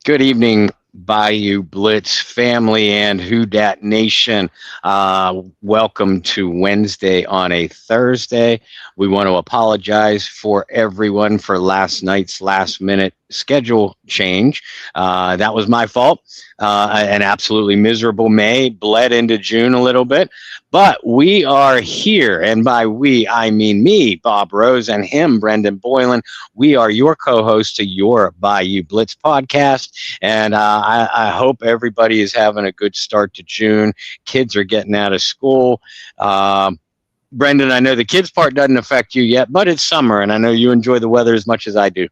Good evening, Bayou Blitz family and Who Dat Nation. Welcome to Wednesday on a Thursday. We want to apologize for everyone for last night's last minute schedule change. That was my fault. An absolutely miserable May bled into June a little bit, but we are here. And by we, I mean me, Bob Rose, and him, Brendan Boylan. We are your co host to your Bayou Blitz podcast. And I hope everybody is having a good start to June. Kids are getting out of school. Brendan, I know the kids part doesn't affect you yet, but it's summer, and I know you enjoy the weather as much as I do.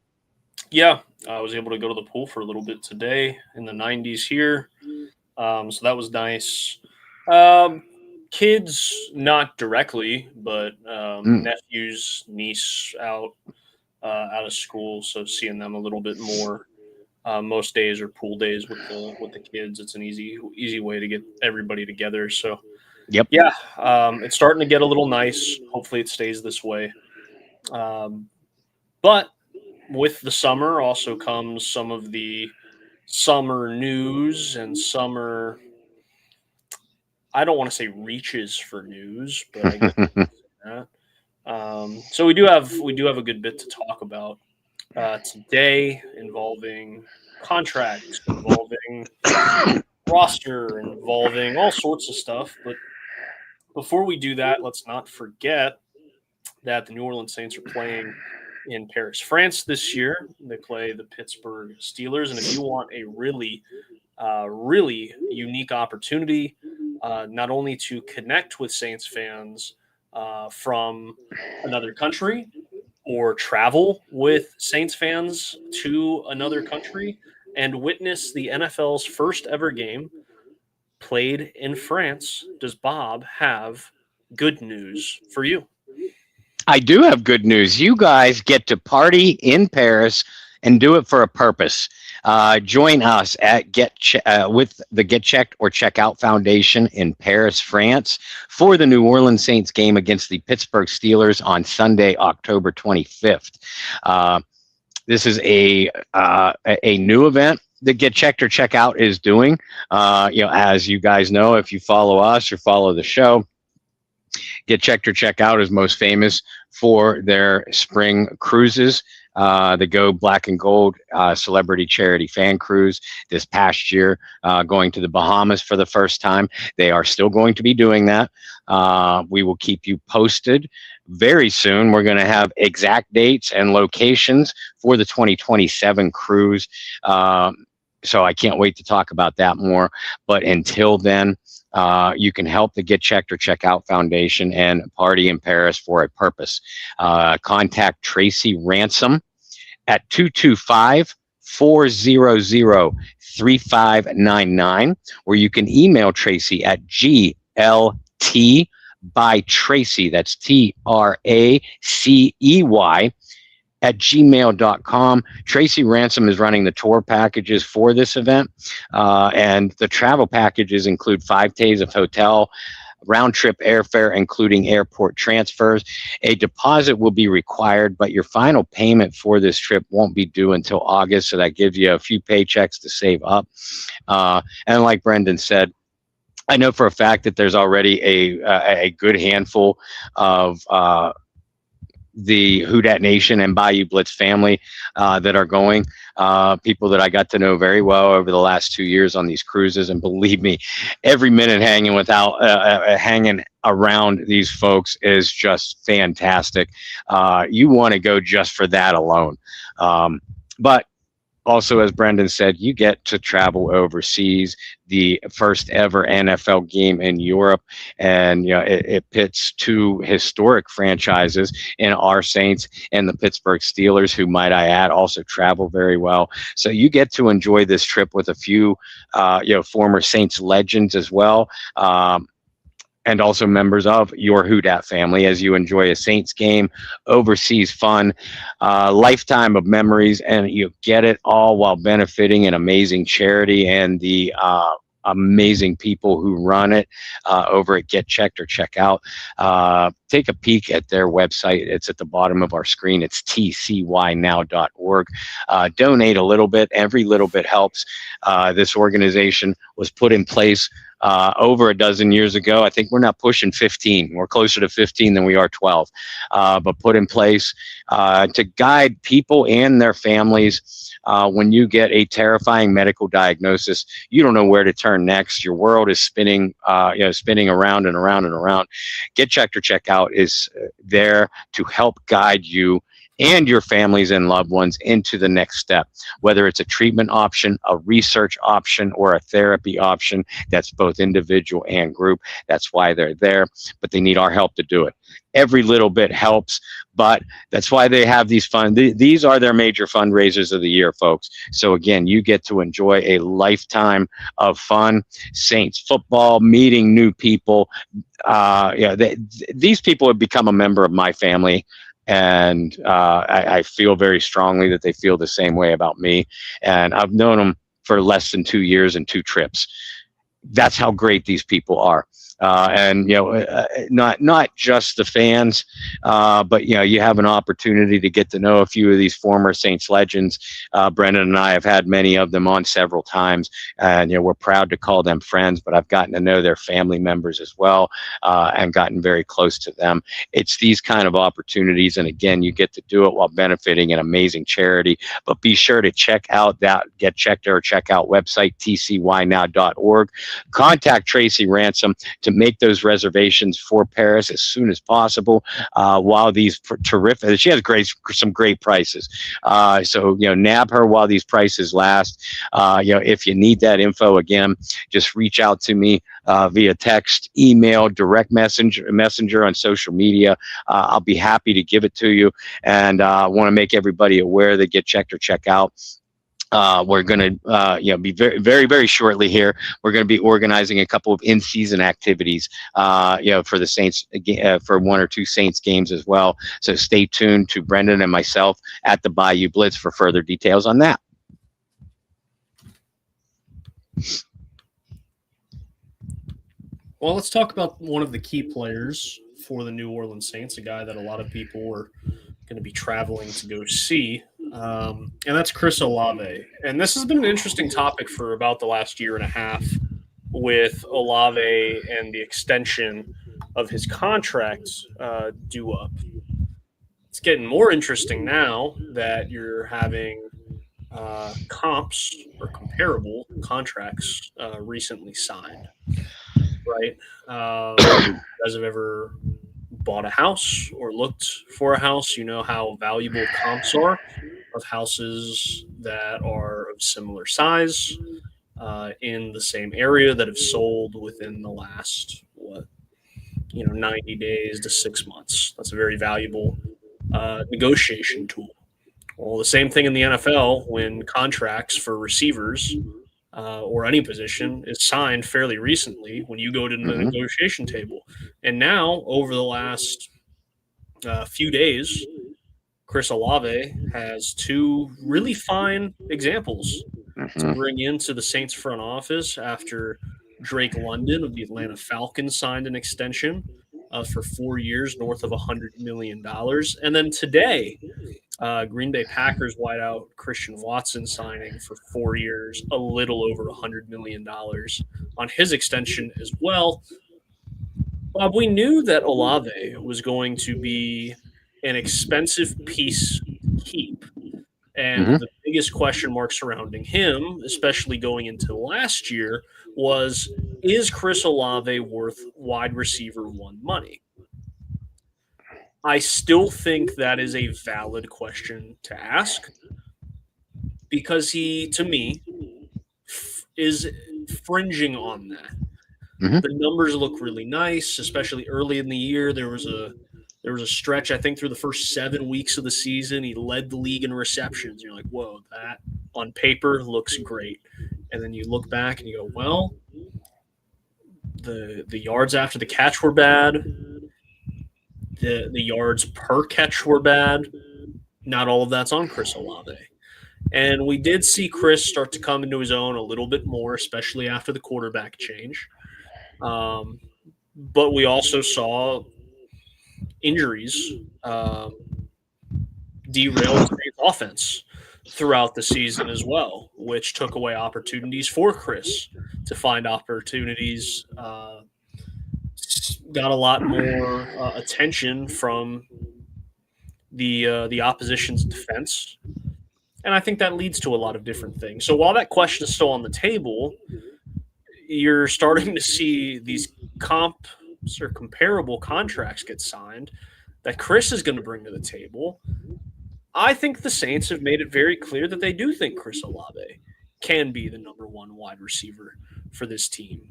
Yeah, I was able to go to the pool for a little bit today in the 90s here. So that was nice. Kids, not directly, but nephews, niece out of school, so seeing them a little bit more. Most days are pool days with the kids. It's an easy way to get everybody together. So, Yep. Yeah, it's starting to get a little nice. Hopefully, it stays this way. But with the summer also comes some of the summer news and summer. I don't want to say reaches for news, but I guess that. So we do have a good bit to talk about today, involving contracts, involving roster, involving all sorts of stuff. But before we do that, let's not forget that the New Orleans Saints are playing in Paris, France this year. They play the Pittsburgh Steelers, and if you want a really unique opportunity, not only to connect with Saints fans from another country, or travel with Saints fans to another country and witness the NFL's first ever game played in France, does Bob have good news for you? I do have good news. You guys get to party in Paris and do it for a purpose. Join us at with the Get Checked or Check Out Foundation in Paris, France, for the New Orleans Saints game against the Pittsburgh Steelers on Sunday, October 25th. This is a new event that Get Checked or Check Out is doing. As you guys know, if you follow us or follow the show, Get Checked or Check Out is most famous for their spring cruises. The Go Black and Gold celebrity charity fan cruise this past year, going to the Bahamas for the first time. They are still going to be doing that. We will keep you posted very soon. We're going to have exact dates and locations for the 2027 cruise. So I can't wait to talk about that more. But until then, you can help the Get Checked or Check Out Foundation and party in Paris for a purpose. Contact Tracy Ransom at 225-400-3599, or you can email Tracy at GLT by Tracy, that's TRACEY, at gmail.com. Tracy Ransom is running the tour packages for this event, and the travel packages include 5 days of hotel, round-trip airfare, including airport transfers. A deposit will be required, but your final payment for this trip won't be due until August, so that gives you a few paychecks to save up. And like Brendan said, I know for a fact that there's already a good handful of the Who Dat Nation and Bayou Blitz family that are going. People that I got to know very well over the last 2 years on these cruises, and believe me, every minute hanging around these folks is just fantastic. You want to go just for that alone. But also, as Brendan said, you get to travel overseas, the first ever NFL game in Europe, and it pits 2 historic franchises in our Saints and the Pittsburgh Steelers, who, might I add, also travel very well. So you get to enjoy this trip with a few former Saints legends as well. And also members of your Who Dat family, as you enjoy a Saints game, overseas fun, lifetime of memories, and you get it all while benefiting an amazing charity and the amazing people who run it over at Get Checked or Check Out. Take a peek at their website. It's at the bottom of our screen. It's tcynow.org. Donate a little bit. Every little bit helps. This organization was put in place over a dozen years ago. I think we're not pushing 15. We're closer to 15 than we are 12. But put in place to guide people and their families. When you get a terrifying medical diagnosis, you don't know where to turn next. Your world is spinning, spinning around and around and around. Get Checked or Check Out is there to help guide you and your families and loved ones into the next step, whether it's a treatment option, a research option, or a therapy option. That's both individual and group. That's why they're there, but they need our help to do it. Every little bit helps, but that's why they have these these are their major fundraisers of the year, folks. So again, you get to enjoy a lifetime of fun. Saints football, meeting new people. These people have become a member of my family. And I feel very strongly that they feel the same way about me. And I've known them for less than 2 years and 2 trips. That's how great these people are. Not just the fans, but you have an opportunity to get to know a few of these former Saints legends. Brendan and I have had many of them on several times, and we're proud to call them friends. But I've gotten to know their family members as well, and gotten very close to them. It's these kind of opportunities, and again, you get to do it while benefiting an amazing charity. But be sure to check out that Get Checked or Check Out website, tcynow.org. Contact Tracy Ransom to make those reservations for Paris as soon as possible. While these terrific, she has some great prices. So nab her while these prices last. If you need that info, again, just reach out to me via text, email, direct messenger on social media. I'll be happy to give it to you. And I want to make everybody aware that Get Checked or Check Out. We're going to, be very, very, very shortly here. We're going to be organizing a couple of in-season activities, for the Saints, for 1 or 2 Saints games as well. So stay tuned to Brendan and myself at the Bayou Blitz for further details on that. Well, let's talk about one of the key players for the New Orleans Saints, a guy that a lot of people are going to be traveling to go see. And that's Chris Olave. And this has been an interesting topic for about the last year and a half with Olave and the extension of his contract due up. It's getting more interesting now that you're having comps or comparable contracts recently signed, right? You guys have ever bought a house or looked for a house, you know how valuable comps are of houses that are of similar size in the same area that have sold within the last 90 days to 6 months. That's a very valuable negotiation tool. Well, the same thing in the NFL when contracts for receivers or any position is signed fairly recently when you go to the negotiation table. And now, over the last few days, Chris Olave has 2 really fine examples to bring into the Saints front office after Drake London of the Atlanta Falcons signed an extension for 4 years, north of $100 million. And then today, Green Bay Packers wideout Christian Watson signing for 4 years, a little over $100 million on his extension as well. Bob, we knew that Olave was going to be an expensive piece to keep. And the biggest question mark surrounding him, especially going into last year, was, is Chris Olave worth wide receiver 1 money? I still think that is a valid question to ask because he, to me, is fringing on that. The numbers look really nice, especially early in the year. There was a stretch, I think, through the first 7 weeks of the season. He led the league in receptions. You're like, whoa, that on paper looks great. And then you look back and you go, well, the yards after the catch were bad. The yards per catch were bad. Not all of that's on Chris Olave. And we did see Chris start to come into his own a little bit more, especially after the quarterback change. But we also saw injuries derail the Saints offense throughout the season as well, which took away opportunities for Chris to find opportunities. Got a lot more attention from the opposition's defense, and I think that leads to a lot of different things. So while that question is still on the table, you're starting to see these comps or comparable contracts get signed that Chris is going to bring to the table. I think the Saints have made it very clear that they do think Chris Olave can be the number one wide receiver for this team.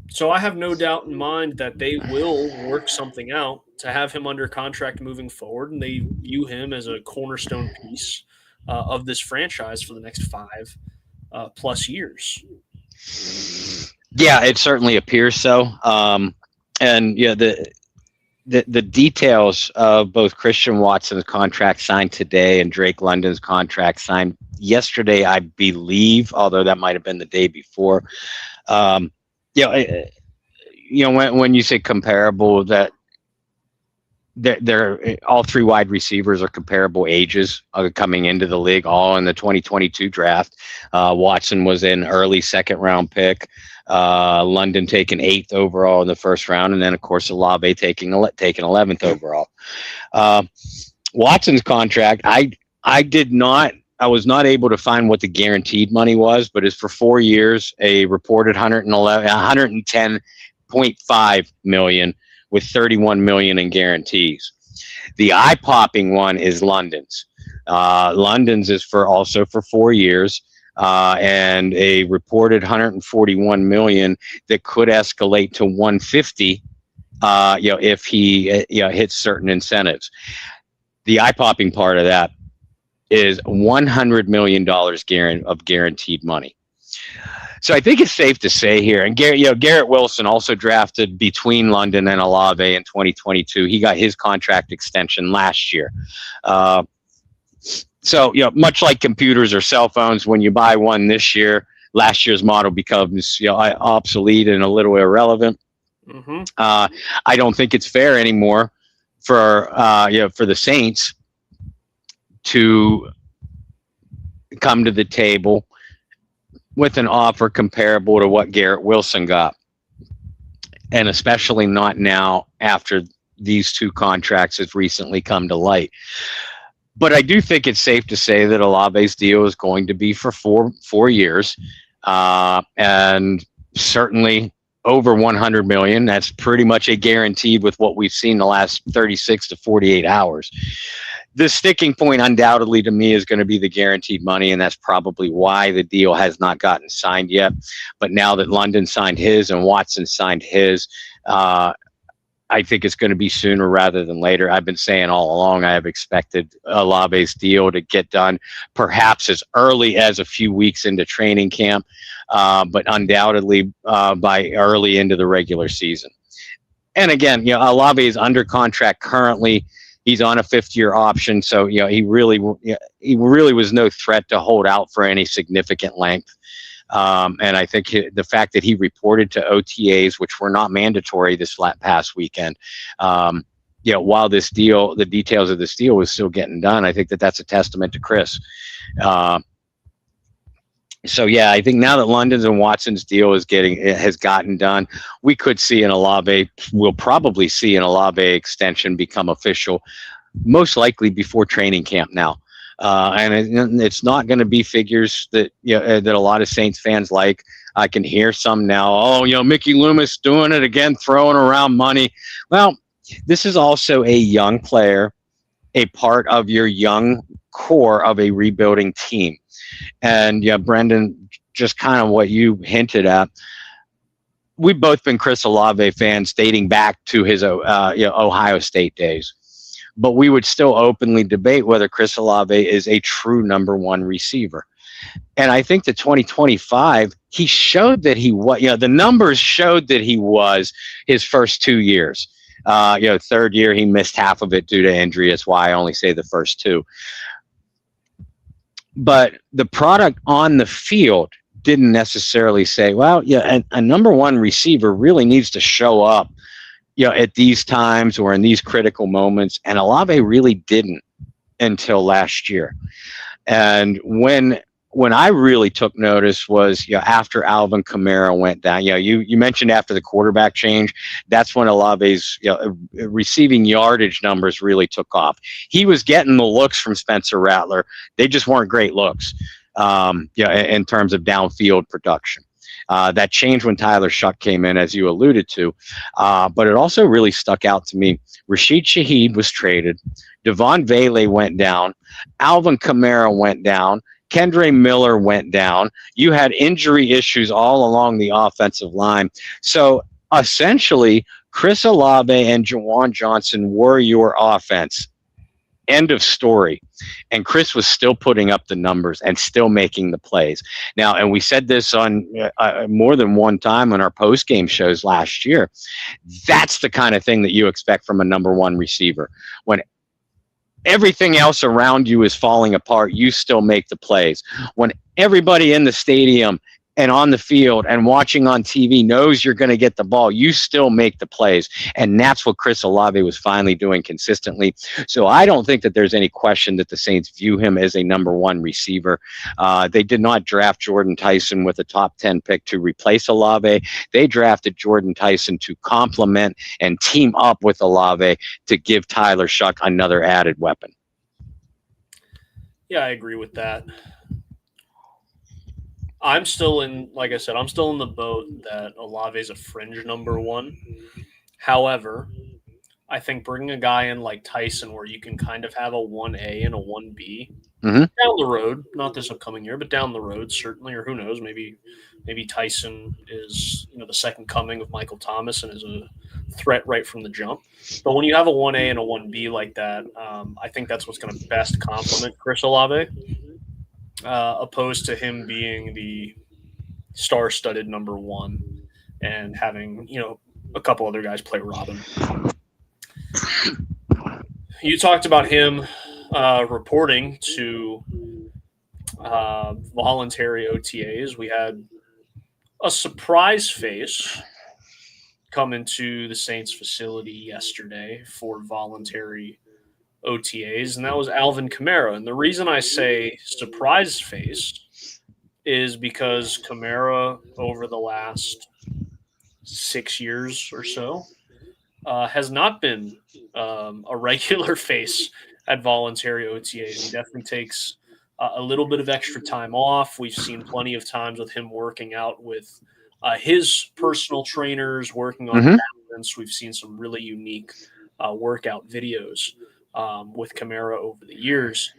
So I have no doubt in mind that they will work something out to have him under contract moving forward, and they view him as a cornerstone piece of this franchise for the next 5+ years. Yeah, it certainly appears so. And yeah, the details of both Christian Watson's contract signed today and Drake London's contract signed yesterday, I believe, although that might have been the day before. When you say comparable, that they're all three wide receivers are comparable ages coming into the league, all in the 2022 draft. Watson was an early second-round pick. London taken 8th overall in the first round, and then of course Olave taken 11th overall. Watson's contract, I was not able to find what the guaranteed money was, but it's for 4 years, a reported 110.5 million with 31 million in guarantees. The eye-popping one is London's. London's is also for 4 years. And a reported 141 million that could escalate to 150, if he hits certain incentives. The eye-popping part of that is $100 million of guaranteed money. So I think it's safe to say here, and Garrett Wilson also drafted between London and Olave in 2022. He got his contract extension last year. So, much like computers or cell phones, when you buy one this year, last year's model becomes, obsolete and a little irrelevant. Mm-hmm. I don't think it's fair anymore for the Saints to come to the table with an offer comparable to what Garrett Wilson got, and especially not now after these two contracts have recently come to light. But I do think it's safe to say that Olave's deal is going to be for four years, and certainly over 100 million. That's pretty much a guaranteed with what we've seen the last 36 to 48 hours. The sticking point undoubtedly to me is going to be the guaranteed money, and that's probably why the deal has not gotten signed yet. But now that London signed his and Watson signed his, I think it's going to be sooner rather than later. I've been saying all along I have expected Olave's deal to get done perhaps as early as a few weeks into training camp, but undoubtedly by early into the regular season. And again, Olave is under contract currently. He's on a 5th-year option, so he really was no threat to hold out for any significant length. And I think the fact that he reported to OTAs, which were not mandatory this past weekend, while the details of this deal was still getting done, I think that's a testament to Chris. So yeah, I think now that London's and Watson's deal has gotten done, we could see we'll probably see an Olave extension become official, most likely before training camp now. And it's not going to be figures that that a lot of Saints fans like. I can hear some now. Oh, Mickey Loomis doing it again, throwing around money. Well, this is also a young player, a part of your young core of a rebuilding team. And Brendan, just kind of what you hinted at. We've both been Chris Olave fans dating back to his Ohio State days. But we would still openly debate whether Chris Olave is a true number one receiver. And I think the 2025, he showed that he was, the numbers showed that he was his first 2 years. 3rd year, he missed half of it due to injury. That's why I only say the first 2. but the product on the field didn't necessarily say, well, yeah, a number one receiver really needs to show up, at these times or in these critical moments. And Olave really didn't until last year. And when I really took notice was, after Alvin Kamara went down. You mentioned after the quarterback change, that's when Olave's receiving yardage numbers really took off. He was getting the looks from Spencer Rattler. They just weren't great looks, in terms of downfield production. That changed when Tyler Shuck came in, as you alluded to. But it also really stuck out to me. Rashid Shaheed was traded. Devon Vele went down. Alvin Kamara went down. Kendre Miller went down. You had injury issues all along the offensive line. So essentially, Chris Olave and Juwan Johnson were your offense. End of story. And Chris was still putting up the numbers and still making the plays. Now, and we said this on more than one time on our post-game shows last year. That's the kind of thing that you expect from a number one receiver. When everything else around you is falling apart, you still make the plays. When everybody in the stadium and on the field and watching on TV knows you're going to get the ball, you still make the plays. And that's what Chris Olave was finally doing consistently. So I don't think that there's any question that the Saints view him as a number one receiver. They did not draft Jordan Tyson with a top 10 pick to replace Olave. They drafted Jordan Tyson to complement and team up with Olave to give Tyler Shuck another added weapon. Yeah, I agree with that. I'm still in, like I said, I'm still in the boat that Olave is a fringe number one. However, I think bringing a guy in like Tyson, where you can kind of have a 1A and a 1B down the road, not this upcoming year, but down the road, certainly, or who knows, maybe Tyson is, the second coming of Michael Thomas and is a threat right from the jump. But when you have a 1A and a 1B like that, I think that's what's going to best complement Chris Olave. Opposed to him being the star-studded number one and having, a couple other guys play Robin. You talked about him reporting to voluntary OTAs. We had a surprise face come into the Saints facility yesterday for voluntary OTAs, and that was Alvin Kamara. And the reason I say surprise face is because Kamara, over the last 6 years or so, has not been a regular face at voluntary OTAs. He definitely takes a little bit of extra time off. We've seen plenty of times with him working out with his personal trainers, working on balance. We've seen some really unique workout videos with Kamara over the years.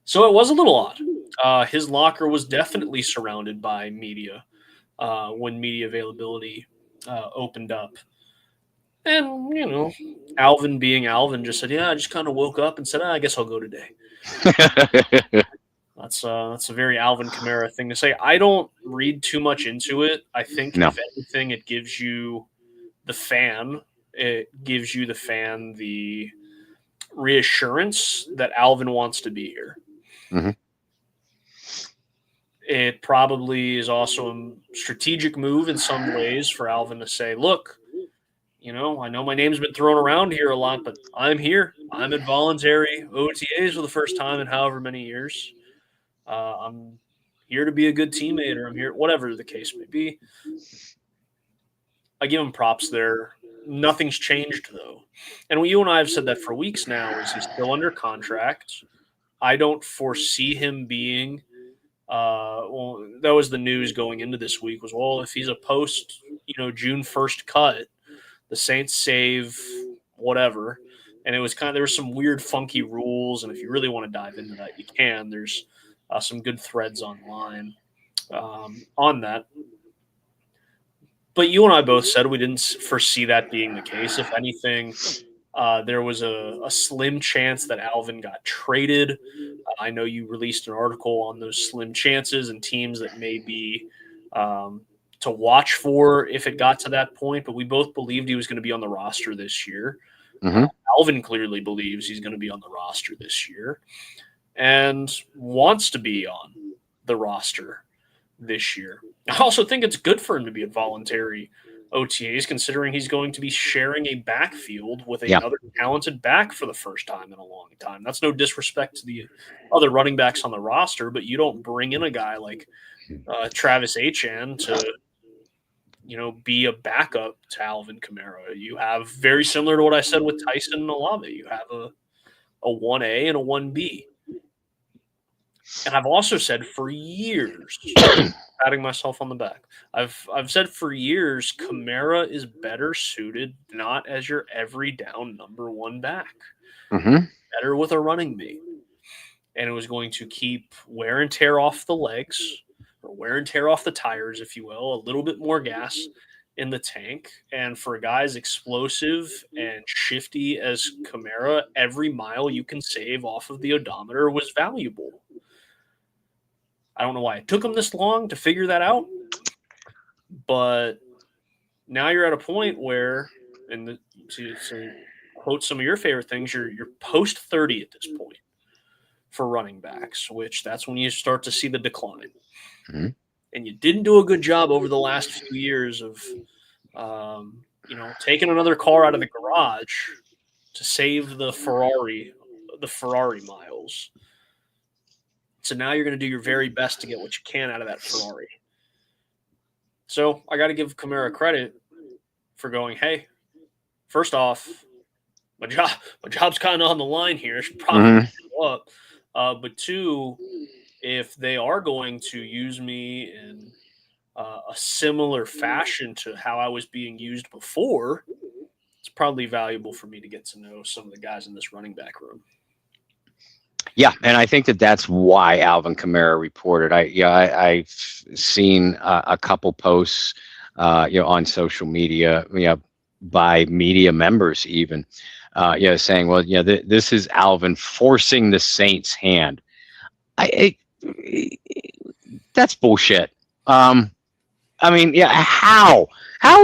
So it was a little odd. His locker was definitely surrounded by media when media availability opened up. And, Alvin being Alvin just said, yeah, I just kind of woke up and said, I guess I'll go today. That's a very Alvin Kamara thing to say. I don't read too much into it. I think if anything, it gives you the fan the reassurance that Alvin wants to be here. Mm-hmm. It probably is also a strategic move in some ways for Alvin to say, look, I know my name's been thrown around here a lot, but I'm here. I'm at voluntary OTAs for the first time in however many years. I'm here to be a good teammate, or I'm here, whatever the case may be. I give him props there. Nothing's changed, though. And you and I have said that for weeks now, is he's still under contract. I don't foresee him being that was the news going into this week was, if he's a post, June 1st cut, the Saints save whatever. And it was there were some weird, funky rules. And if you really want to dive into that, you can. There's some good threads online on that. But you and I both said we didn't foresee that being the case. If anything, there was a slim chance that Alvin got traded. I know you released an article on those slim chances and teams that may be to watch for if it got to that point. But we both believed he was going to be on the roster this year. Mm-hmm. Alvin clearly believes he's going to be on the roster this year. and wants to be on the roster this year. I also think it's good for him to be at voluntary OTAs, considering he's going to be sharing a backfield with another talented back for the first time in a long time. That's no disrespect to the other running backs on the roster, but you don't bring in a guy like Travis Etienne to, be a backup to Alvin Kamara. You have, very similar to what I said with Tyson and Olave, you have a 1A and a 1B. And I've also said for years, patting myself on the back, I've said for years, Kamara is better suited not as your every down number one back, better with a running mate. And it was going to keep wear and tear off the legs, or wear and tear off the tires, if you will, a little bit more gas in the tank. And for a guy as explosive and shifty as Kamara, every mile you can save off of the odometer was valuable. I don't know why it took him this long to figure that out, but now you're at a point where, and to quote some of your favorite things, you're post 30 at this point for running backs, which that's when you start to see the decline. And you didn't do a good job over the last few years of, taking another car out of the garage to save the Ferrari miles. So now you're going to do your very best to get what you can out of that Ferrari. So I got to give Kamara credit for going, hey, first off, my job's kind of on the line here. I should probably go up. But two, if they are going to use me in a similar fashion to how I was being used before, it's probably valuable for me to get to know some of the guys in this running back room. Yeah, and I think that's why Alvin Kamara reported. I've seen a couple posts, on social media, by media members even, saying, well, this is Alvin forcing the Saints' hand. That's bullshit. How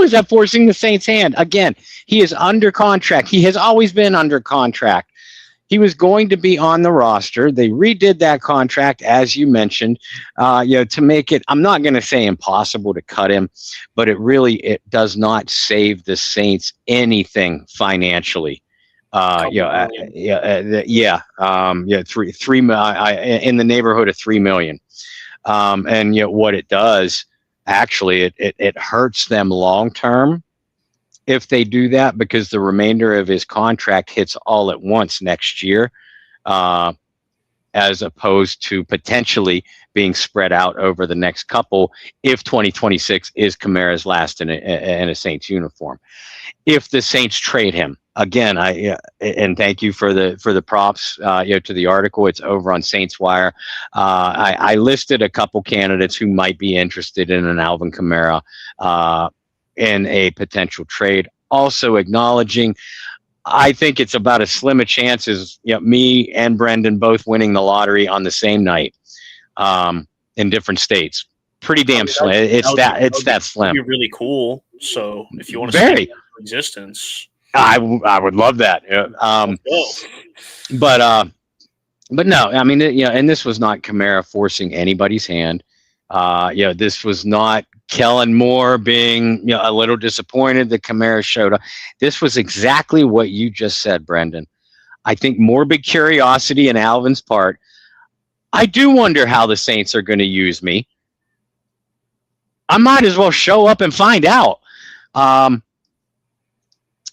is that forcing the Saints' hand? Again, he is under contract. He has always been under contract. He was going to be on the roster. They redid that contract, as you mentioned, to make it, I'm not going to say impossible to cut him, but it does not save the Saints anything financially. In the neighborhood of $3 million. And what it does, actually, it hurts them long term if they do that, because the remainder of his contract hits all at once next year, as opposed to potentially being spread out over the next couple, if 2026 is Kamara's last in a Saints uniform. If the Saints trade him, again, and thank you for the props, to the article. It's over on Saints Wire. I listed a couple candidates who might be interested in an Alvin Kamara in a potential trade. Also acknowledging, I think it's about as slim a chance as me and Brendan both winning the lottery on the same night, in different states. Pretty damn slim. It's that slim. That'd be really cool. So if you want to see existence, I would love that. But no, I mean, and this was not Kamara forcing anybody's hand. This was not Kellen Moore being a little disappointed that Kamara showed up. This was exactly what you just said, Brendan. I think morbid curiosity in Alvin's part. I do wonder how the Saints are going to use me. I might as well show up and find out.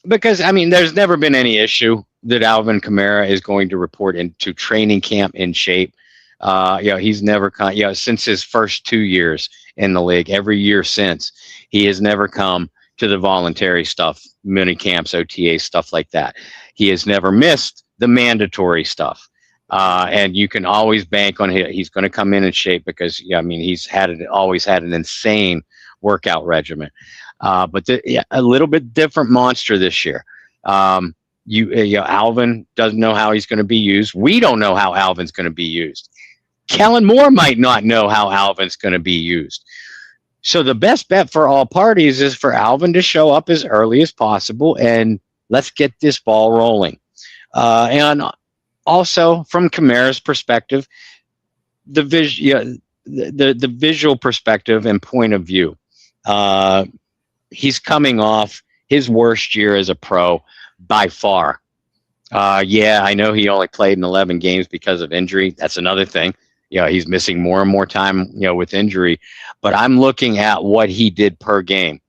Because, I mean, there's never been any issue that Alvin Kamara is going to report into training camp in shape. He's never come, since his first 2 years in the league, every year since, he has never come to the voluntary stuff, mini camps, OTA, stuff like that. He has never missed the mandatory stuff. And you can always bank on him. He's going to come in shape because, he's always had an insane workout regimen. But a little bit different monster this year. Alvin doesn't know how he's going to be used. We don't know how Alvin's going to be used. Kellen Moore might not know how Alvin's going to be used. So the best bet for all parties is for Alvin to show up as early as possible, and let's get this ball rolling. And Also, from Kamara's perspective, the visual perspective and point of view. Uh, he's coming off his worst year as a pro by far. Yeah, I know he only played in 11 games because of injury. That's another thing. He's missing more and more time, with injury. But I'm looking at what he did per game.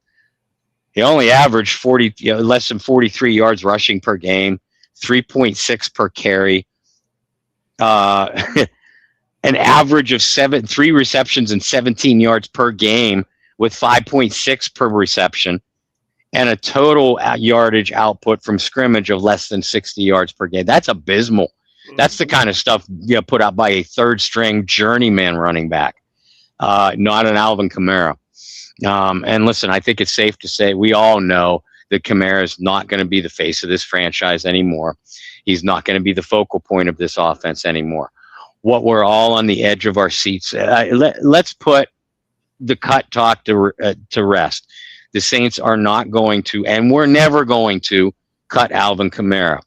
He only averaged less than 43 yards rushing per game, 3.6 per carry, an average of 3 receptions and 17 yards per game with 5.6 per reception, and a total yardage output from scrimmage of less than 60 yards per game. That's abysmal. That's the kind of stuff put out by a third-string journeyman running back, not an Alvin Kamara. And listen, I think it's safe to say we all know that Kamara is not going to be the face of this franchise anymore. He's not going to be the focal point of this offense anymore. What we're all on the edge of our seats. Let's put the cut talk to rest. The Saints are not going to, and we're never going to, cut Alvin Kamara.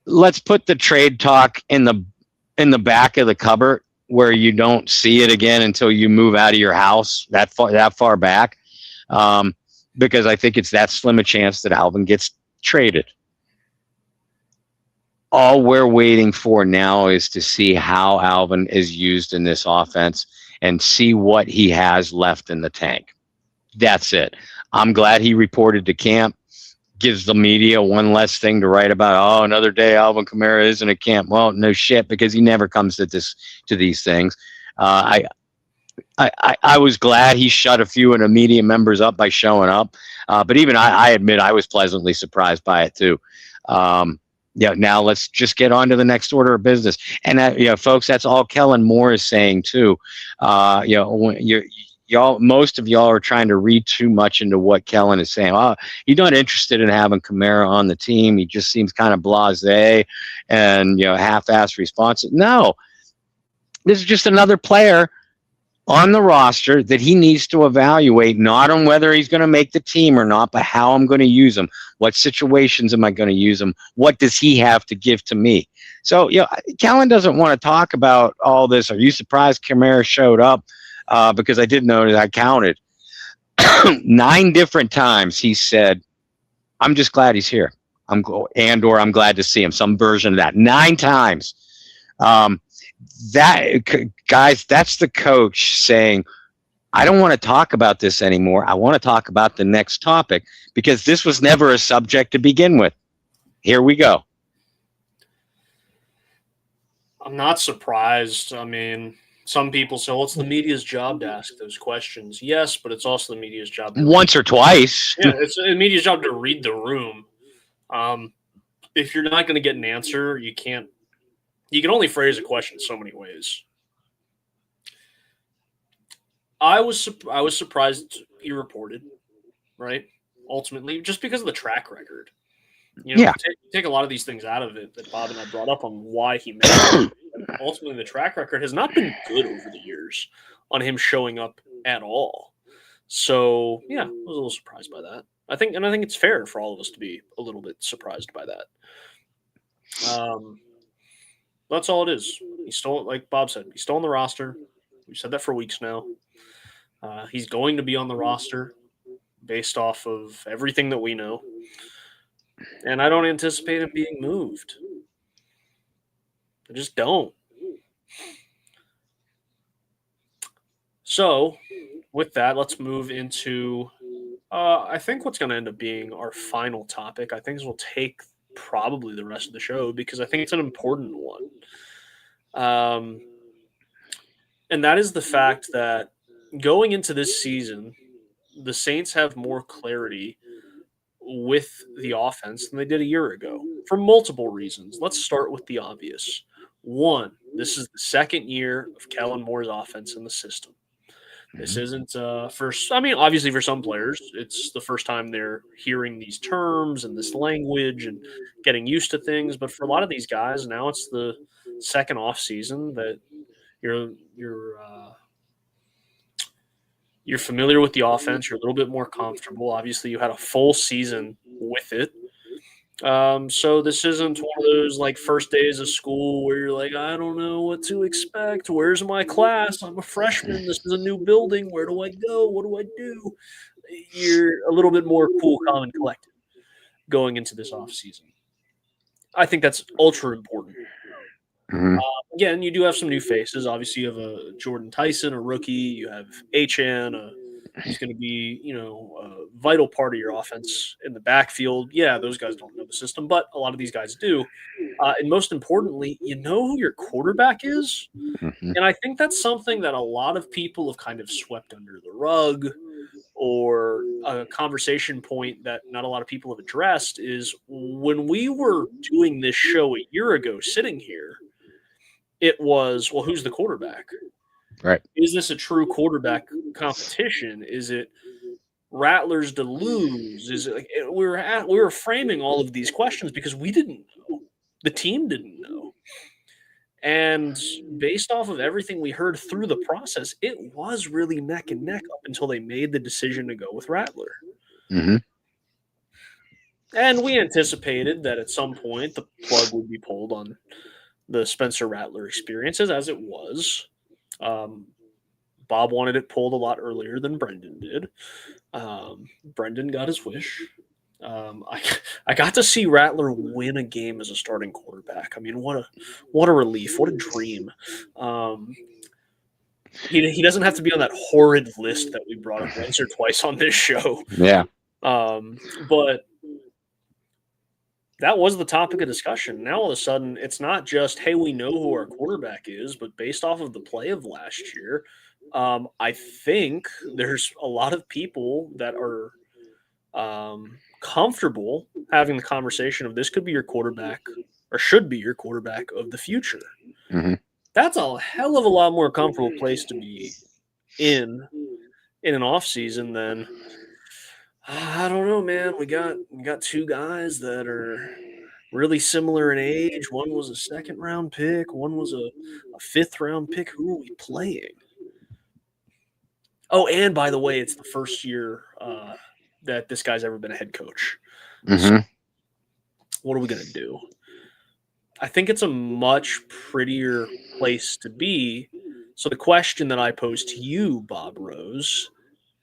Let's put the trade talk in the back of the cupboard where you don't see it again until you move out of your house that far back, because I think it's that slim a chance that Alvin gets traded. All we're waiting for now is to see how Alvin is used in this offense and see what he has left in the tank. That's it. I'm glad he reported to camp. Gives the media one less thing to write about. Oh, another day Alvin Kamara isn't at camp. Well, no shit, because he never comes to these things. I was glad he shut a few of the media members up by showing up. But even I admit I was pleasantly surprised by it too. Now let's just get on to the next order of business. And that, folks, that's all Kellen Moore is saying too. When most of y'all are trying to read too much into what Kellen is saying. Oh, he's not interested in having Kamara on the team. He just seems kind of blasé and half-assed responsive. No, this is just another player on the roster that he needs to evaluate, not on whether he's going to make the team or not, but how I'm going to use him. What situations am I going to use him? What does he have to give to me? So, Kellen doesn't want to talk about all this. Are you surprised Kamara showed up? Because I did notice, I counted 9 different times he said, I'm just glad he's here. I'm glad to see him. Some version of that. 9 times. Guys, that's the coach saying, I don't want to talk about this anymore. I want to talk about the next topic because this was never a subject to begin with. Here we go. I'm not surprised. I mean, some people say, well, it's the media's job to ask those questions. Yes, but it's also the media's job to once or twice. Yeah, it's the media's job to read the room. If you're not going to get an answer, you can only phrase a question so many ways. I was surprised he reported, right? Ultimately, just because of the track record. Take a lot of these things out of it that Bob and I brought up on why he made it. Ultimately, the track record has not been good over the years on him showing up at all. So, I was a little surprised by that. I think it's fair for all of us to be a little bit surprised by that. That's all it is. He's still, like Bob said, he's still on the roster. We've said that for weeks now. He's going to be on the roster based off of everything that we know. And I don't anticipate him being moved. I just don't. So, with that, let's move into, I think what's going to end up being our final topic. I think this will take probably the rest of the show because I think it's an important one. And that is the fact that going into this season, the Saints have more clarity with the offense than they did a year ago for multiple reasons. Let's start with the obvious. One, this is the second year of Kellen Moore's offense in the system. This isn't first. I mean, obviously for some players, it's the first time they're hearing these terms and this language and getting used to things. But for a lot of these guys, now it's the second off season that you're familiar with the offense. You're a little bit more comfortable. Obviously, you had a full season with it. So this isn't one of those like first days of school where you're like, I don't know what to expect. Where's my class? I'm a freshman. This is a new building. Where do I go? What do I do? You're a little bit more cool, calm, and collected going into this off season. I think that's ultra important. Mhm. Again, you do have some new faces. Obviously, you have a Jordan Tyson, a rookie. You have Achan. He's going to be, a vital part of your offense in the backfield. Yeah, those guys don't know the system, but a lot of these guys do. And most importantly, you know who your quarterback is. Mhm. And I think that's something that a lot of people have kind of swept under the rug, or a conversation point that not a lot of people have addressed is when we were doing this show a year ago, sitting here, it was, well, who's the quarterback? Right. Is this a true quarterback competition? Is it Rattlers to lose? Is it like we were framing all of these questions because we didn't know. The team didn't know. And based off of everything we heard through the process, it was really neck and neck up until they made the decision to go with Rattler. Mm-hmm. And we anticipated that at some point the plug would be pulled on the Spencer Rattler experiences, as it was. Bob wanted it pulled a lot earlier than Brendan did. Brendan got his wish. I got to see Rattler win a game as a starting quarterback. I mean, what a relief! What a dream! He doesn't have to be on that horrid list that we brought up once or twice on this show. Yeah. But that was the topic of discussion. Now all of a sudden, it's not just, hey, we know who our quarterback is, but based off of the play of last year, I think there's a lot of people that are comfortable having the conversation of this could be your quarterback or should be your quarterback of the future. Mm-hmm. That's a hell of a lot more comfortable place to be in an off season than, I don't know, man. We got two guys that are really similar in age. One was a second round pick. One was a fifth round pick. Who are we playing? Oh, and by the way, it's the first year that this guy's ever been a head coach. Mm-hmm. So what are we going to do? I think it's a much prettier place to be. So the question that I pose to you, Bob Rose,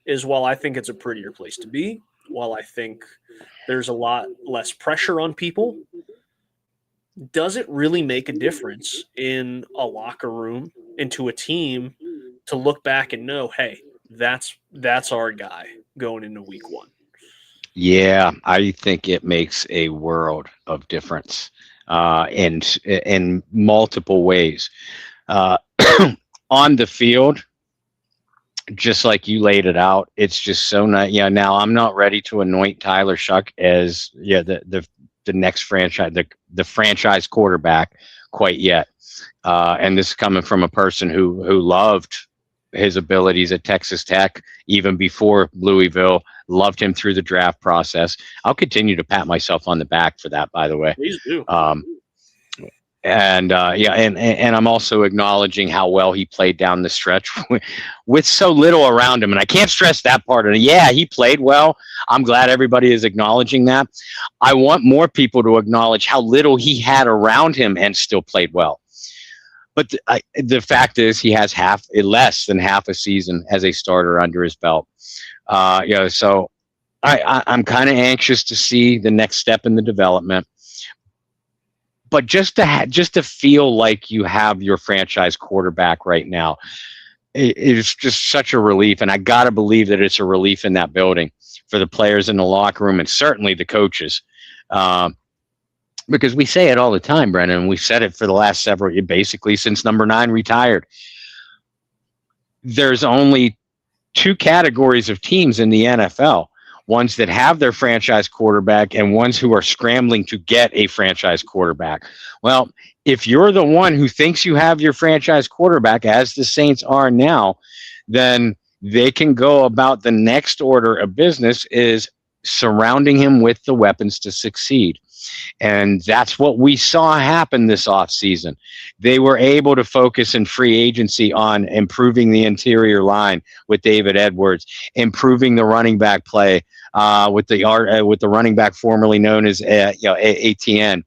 is while I think it's a prettier place to be, while I think there's a lot less pressure on people, does it really make a difference in a locker room, into a team, to look back and know, hey, that's our guy going into week one? Yeah, I think it makes a world of difference in multiple ways. On the field, just like you laid it out, it's just so nice. Yeah, now I'm not ready to anoint Tyler Shuck as the next franchise, the franchise quarterback quite yet. And this is coming from a person who loved his abilities at Texas Tech even before Louisville, loved him through the draft process. I'll continue to pat myself on the back for that, by the way. Please do. And I'm also acknowledging how well he played down the stretch with so little around him. And I can't stress that part of it. Yeah, he played well. I'm glad everybody is acknowledging that. I want more people to acknowledge how little he had around him and still played well. But the fact is, he has less than half a season as a starter under his belt. So I'm kind of anxious to see the next step in the development. But just to feel like you have your franchise quarterback right now, it's just such a relief. And I got to believe that it's a relief in that building for the players in the locker room and certainly the coaches. Because we say it all the time, Brendan, and we've said it for the last basically since number 9 retired. There's only 2 categories of teams in the NFL. Ones that have their franchise quarterback and ones who are scrambling to get a franchise quarterback. Well, if you're the one who thinks you have your franchise quarterback, as the Saints are now, then they can go about the next order of business is surrounding him with the weapons to succeed. And that's what we saw happen this offseason. They were able to focus in free agency on improving the interior line with David Edwards, improving the running back play with the running back formerly known as ATN,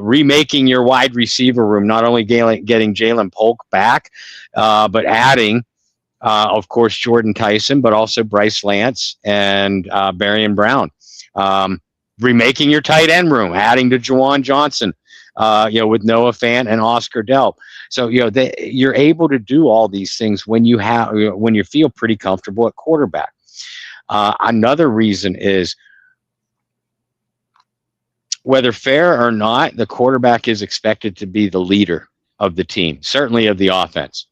remaking your wide receiver room, not only getting Jalen Polk back, but adding of course, Jordan Tyson, but also Bryce Lance and Barian Brown. Remaking your tight end room, adding to Juwan Johnson, with Noah Fant and Oscar Delp. So, you're able to do all these things when you feel pretty comfortable at quarterback. Another reason is, whether fair or not, the quarterback is expected to be the leader of the team, certainly of the offense.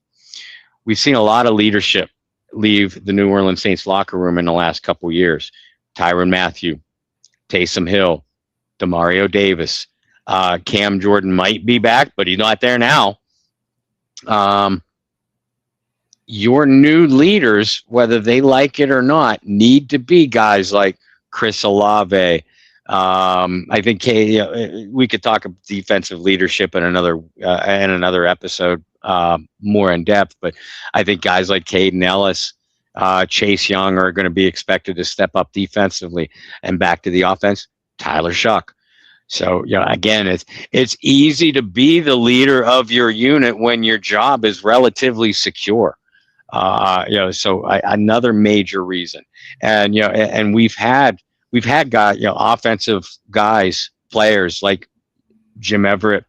We've seen a lot of leadership leave the New Orleans Saints locker room in the last couple of years. Tyrann Mathieu, Taysom Hill, Demario Davis, Cam Jordan might be back, but he's not there now. Your new leaders, whether they like it or not, need to be guys like Chris Olave. I think we could talk about defensive leadership in another episode more in depth, but I think guys like Caden Ellis, Chase Young are going to be expected to step up defensively. And back to the offense, Tyler Shuck. So, again, it's easy to be the leader of your unit when your job is relatively secure. Another major reason. And, and we've had guys, offensive guys, players like Jim Everett.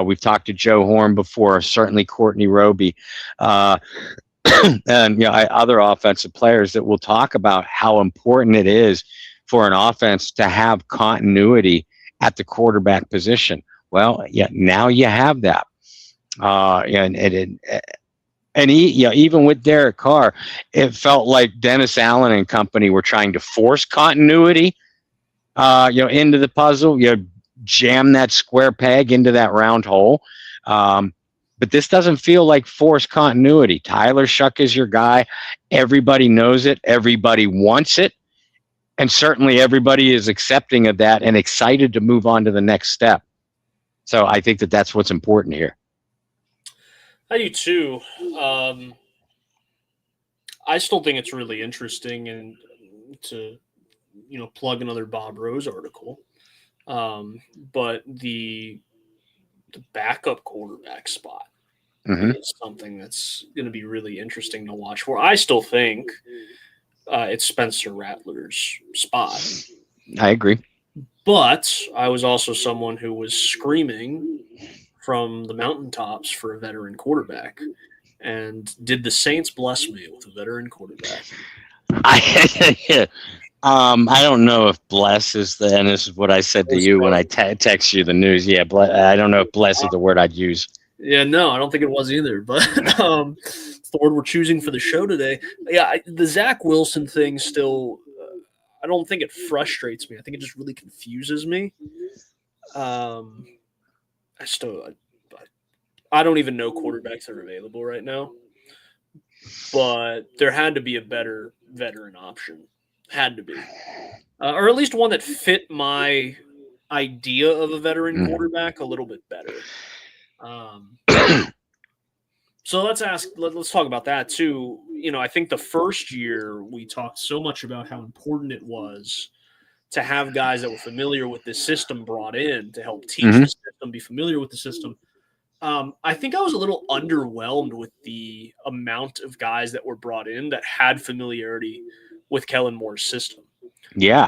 We've talked to Joe Horn before, certainly Courtney Roby, and other offensive players that will talk about how important it is for an offense to have continuity at the quarterback position. Well, now you have that, even with Derek Carr, it felt like Dennis Allen and company were trying to force continuity, into the puzzle. Jam that square peg into that round hole. But this doesn't feel like forced continuity. Tyler Shuck is your guy. Everybody knows it. Everybody wants it. And certainly everybody is accepting of that and excited to move on to the next step. So I think that's what's important here. I do too. I still think it's really interesting, and to plug another Bob Rose article. But the backup quarterback spot is something that's going to be really interesting to watch for. I still think it's Spencer Rattler's spot. I agree. But I was also someone who was screaming from the mountaintops for a veteran quarterback. And did the Saints bless me with a veteran quarterback? I don't know if bless is and this is what I said to you when I text you the news. Yeah, I don't know if bless is the word I'd use. Yeah, no, I don't think it was either. But it's the word we're choosing for the show today. Yeah, the Zach Wilson thing still, I don't think it frustrates me. I think it just really confuses me. I don't even know quarterbacks that are available right now. But there had to be a better veteran option. Had to be. Or at least one that fit my idea of a veteran quarterback a little bit better. So let's talk about that too. I think the first year we talked so much about how important it was to have guys that were familiar with this system brought in to help teach the system, be familiar with the system. I think I was a little underwhelmed with the amount of guys that were brought in that had familiarity with Kellen Moore's system. Yeah.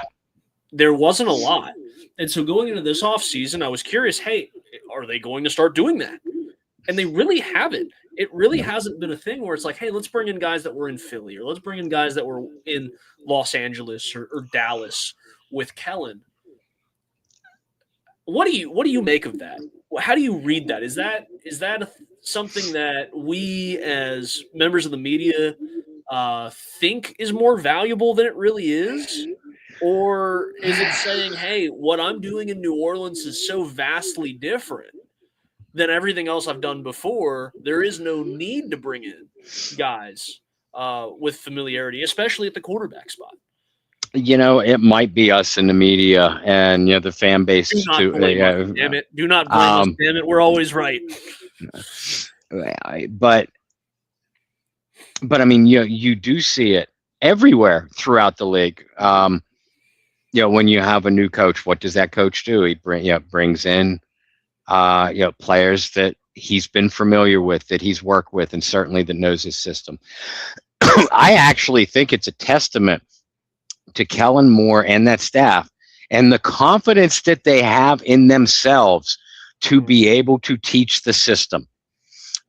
There wasn't a lot. And so going into this offseason, I was curious, hey, are they going to start doing that? And they really haven't. It really hasn't been a thing where it's like, hey, let's bring in guys that were in Philly, or let's bring in guys that were in Los Angeles or Dallas with Kellen. What do you make of that? How do you read that? Is that something that we as members of the media think is more valuable than it really is? Or is it saying, hey, what I'm doing in New Orleans is so vastly different than everything else I've done before, there is no need to bring in guys with familiarity, especially at the quarterback spot? It might be us in the media and the fan Do base not too. blame us, damn it. Do not blame us, damn it. We're always right. But I mean, you do see it everywhere throughout the league. When you have a new coach, what does that coach do? He brings in players that he's been familiar with, that he's worked with, and certainly that knows his system. I actually think it's a testament to Kellen Moore and that staff and the confidence that they have in themselves to be able to teach the system.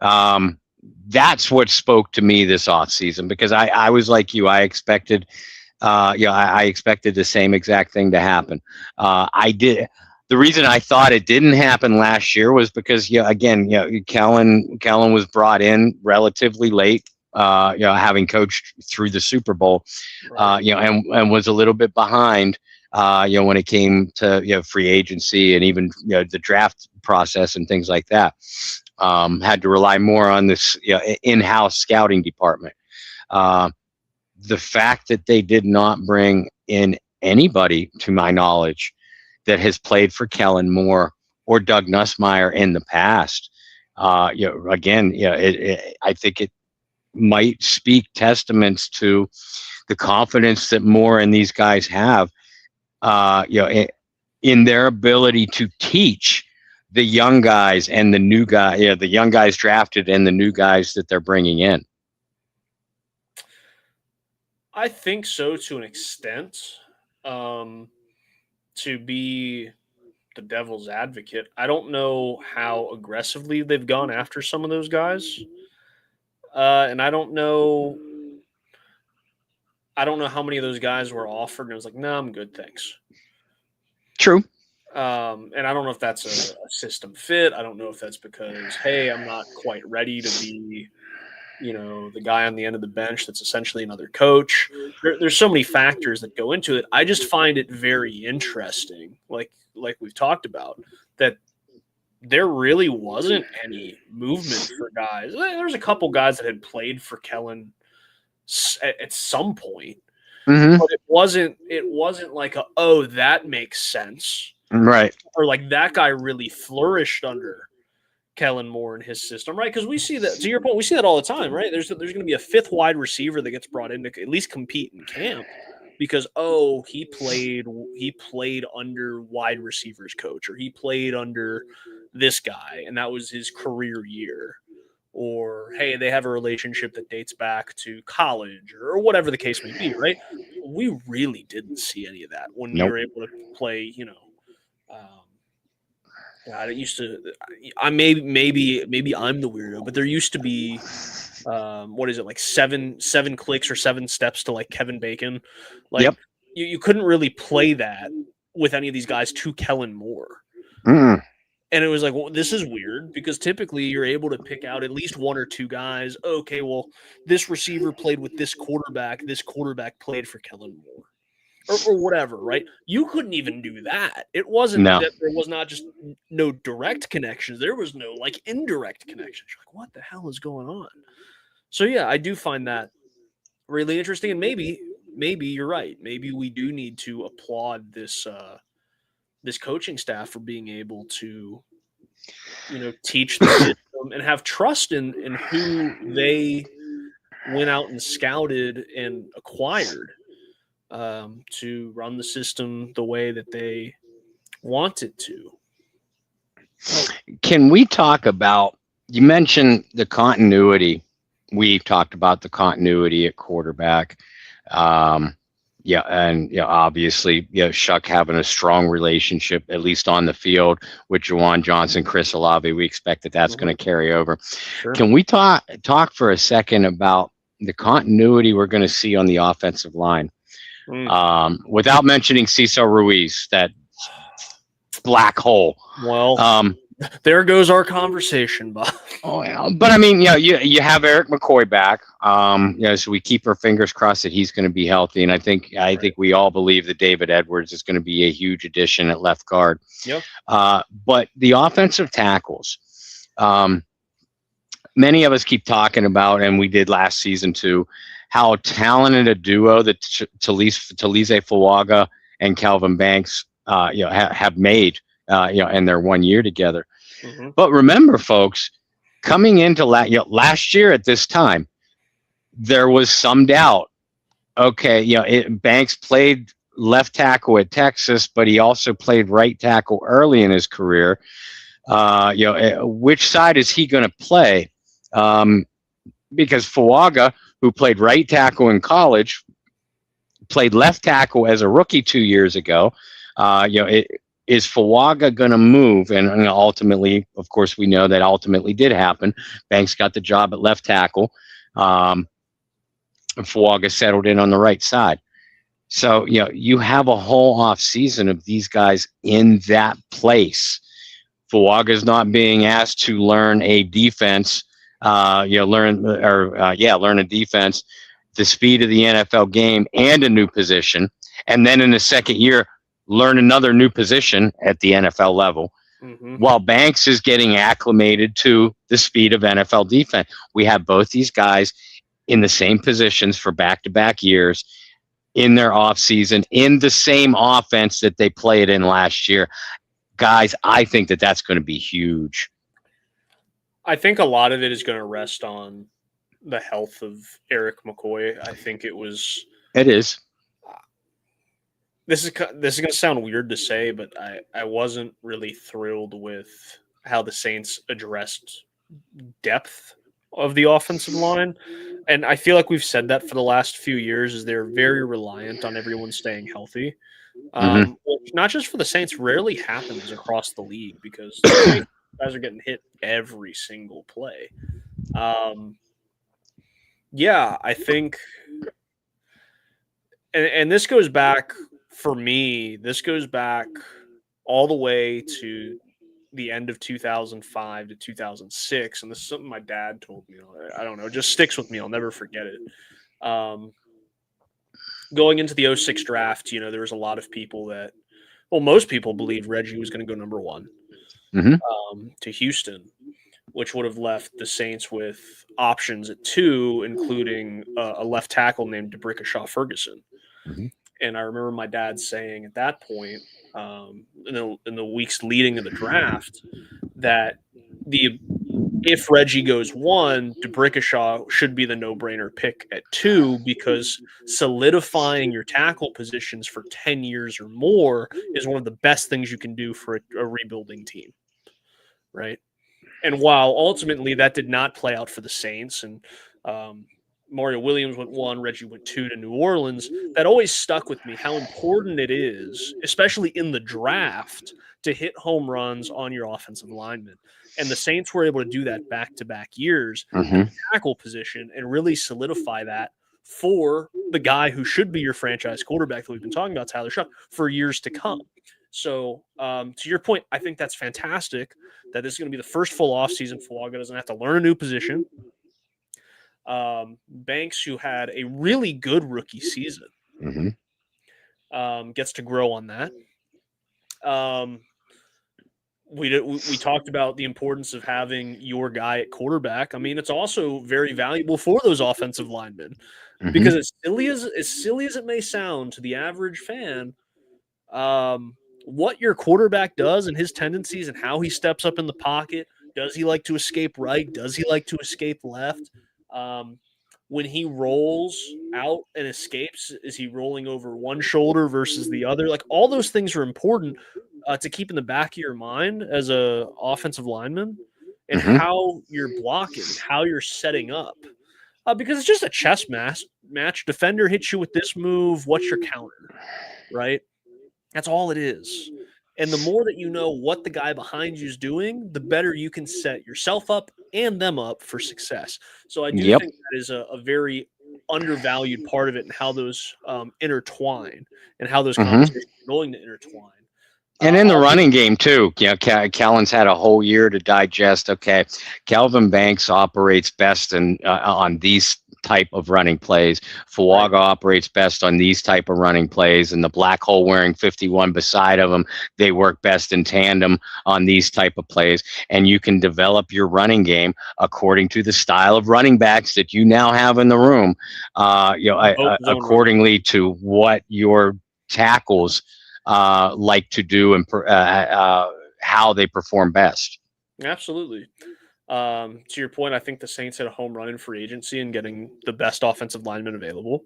That's what spoke to me this offseason, because I was like you. I expected, I expected the same exact thing to happen. I did. The reason I thought it didn't happen last year was because, Kellen was brought in relatively late, having coached through the Super Bowl, and was a little bit behind, when it came to, free agency and even, the draft process and things like that. Had to rely more on this, in-house scouting department. The fact that they did not bring in anybody, to my knowledge, that has played for Kellen Moore or Doug Nussmeier in the past, I think it might speak testaments to the confidence that Moore and these guys have, in their ability to teach the young guys and the new guy, the young guys drafted and the new guys that they're bringing in. I think so, to an extent. To be the devil's advocate, I don't know how aggressively they've gone after some of those guys, and I don't know how many of those guys were offered and it was like, no, I'm good, thanks. True. And I don't know if that's a system fit. I don't know if that's because, hey, I'm not quite ready to be, the guy on the end of the bench that's essentially another coach. There's so many factors that go into it. I just find it very interesting, like we've talked about, that there really wasn't any movement for guys. There's a couple guys that had played for Kellen at some point, but it wasn't like that makes sense, right? Or like that guy really flourished under Kellen Moore and his system, right? Because we see that, to your point, we see that all the time, right? There's going to be a fifth wide receiver that gets brought in to at least compete in camp because he played under wide receivers coach, or he played under this guy and that was his career year, or hey, they have a relationship that dates back to college or whatever the case may be, right? We really didn't see any of that when you were able to play, God, it used to. Maybe I'm the weirdo, but there used to be, what is it, like seven clicks or 7 steps to like Kevin Bacon. Like you couldn't really play that with any of these guys to Kellen Moore. And it was like, well, this is weird because typically you're able to pick out at least 1 or 2 guys. Okay, well, this receiver played with this quarterback. This quarterback played for Kellen Moore. Or whatever, right? You couldn't even do that. It wasn't that there was not just no direct connections. There was no like indirect connections. You're like, what the hell is going on? So yeah, I do find that really interesting. And maybe you're right. Maybe we do need to applaud this this coaching staff for being able to, teach the system and have trust in who they went out and scouted and acquired. To run the system the way that they want it to. Can we talk about, you mentioned the continuity. We talked about the continuity at quarterback. Obviously, Shuck having a strong relationship, at least on the field, with Juwan Johnson, Chris Olave. We expect that that's going to carry over. Sure. Can we talk for a second about the continuity we're going to see on the offensive line? Without mentioning Cesar Ruiz, that black hole. Well, there goes our conversation, Bob. Oh, yeah. But I mean, you have Eric McCoy back. So we keep our fingers crossed that he's going to be healthy. And I think we all believe that David Edwards is going to be a huge addition at left guard. Yep. But the offensive tackles, many of us keep talking about, and we did last season too, how talented a duo that Talise Fuaga and Calvin Banks have made in their 1 year together. Mm-hmm. But remember, folks, coming into last year at this time, there was some doubt. Okay, Banks played left tackle at Texas, but he also played right tackle early in his career. Which side is he going to play? Because Fuaga, who played right tackle in college, played left tackle as a rookie 2 years ago. Is Fuaga going to move? And ultimately, of course, we know that ultimately did happen. Banks got the job at left tackle. And Fuaga settled in on the right side. So, you have a whole off season of these guys in that place. Fuaga's not being asked to learn a defense, learn a defense, the speed of the NFL game, and a new position. And then in the second year, learn another new position at the NFL level. Mm-hmm. While Banks is getting acclimated to the speed of NFL defense. We have both these guys in the same positions for back-to-back years in their offseason, in the same offense that they played in last year. Guys, I think that that's going to be huge. I think a lot of it is going to rest on the health of Eric McCoy. I think it is. This is going to sound weird to say, but I wasn't really thrilled with how the Saints addressed depth of the offensive line. And I feel like we've said that for the last few years, is they're very reliant on everyone staying healthy. Which, not just for the Saints, rarely happens across the league because guys are getting hit every single play. I think, and this goes back for me. This goes back all the way to the end of 2005 to 2006, and this is something my dad told me. I don't know, it just sticks with me. I'll never forget it. Going into the 06 draft, there was a lot of people that, most people believed Reggie was going to go number one to Houston, which would have left the Saints with options at 2, including a left tackle named D'Brickashaw Ferguson. Mm-hmm. And I remember my dad saying at that point, in the weeks leading to the draft, that if Reggie goes 1, D'Brickashaw should be the no-brainer pick at 2, because solidifying your tackle positions for 10 years or more is one of the best things you can do for a rebuilding team, right? And while ultimately that did not play out for the Saints, and Mario Williams went 1, Reggie went 2 to New Orleans, that always stuck with me, how important it is, especially in the draft, to hit home runs on your offensive linemen. And the Saints were able to do that back-to-back years at the tackle position and really solidify that for the guy who should be your franchise quarterback that we've been talking about, Tyler Shuck, for years to come. So to your point, I think that's fantastic that this is going to be the first full offseason. Fuaga doesn't have to learn a new position. Banks, who had a really good rookie season, gets to grow on that. We talked about the importance of having your guy at quarterback. I mean, it's also very valuable for those offensive linemen because as silly as it may sound to the average fan, what your quarterback does and his tendencies and how he steps up in the pocket, does he like to escape right? Does he like to escape left? When he rolls out and escapes, is he rolling over one shoulder versus the other? Like, all those things are important to keep in the back of your mind as a offensive lineman, and how you're blocking, how you're setting up. Because it's just a chess match. Defender hits you with this move. What's your counter? Right? That's all it is. And the more that you know what the guy behind you is doing, the better you can set yourself up and them up for success. So I do think that is a very undervalued part of it, and how those intertwine, and how those conversations are going to intertwine. And in the running game too, Callen's had a whole year to digest. Okay, Calvin Banks operates best on these type of running plays. Fuaga operates best on these type of running plays, and the black hole wearing 51 beside of him, they work best in tandem on these type of plays. And you can develop your running game according to the style of running backs that you now have in the room, accordingly to what your tackles like to do and how they perform best. Absolutely. To your point, I think the Saints had a home run in free agency and getting the best offensive lineman available.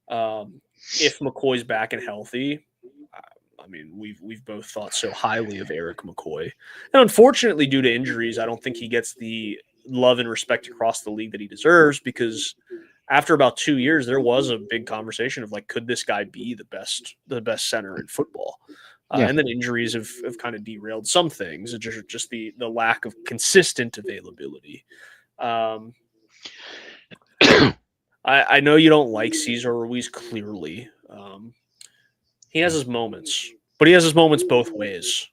If McCoy's back and healthy, I mean, we've both thought so highly of Eric McCoy. And unfortunately, due to injuries, I don't think he gets the love and respect across the league that he deserves, because after about 2 years, there was a big conversation of like, could this guy be the best center in football? And then injuries have kind of derailed some things, just the lack of consistent availability. I know you don't like Cesar Ruiz, clearly. He has his moments, but he has his moments both ways.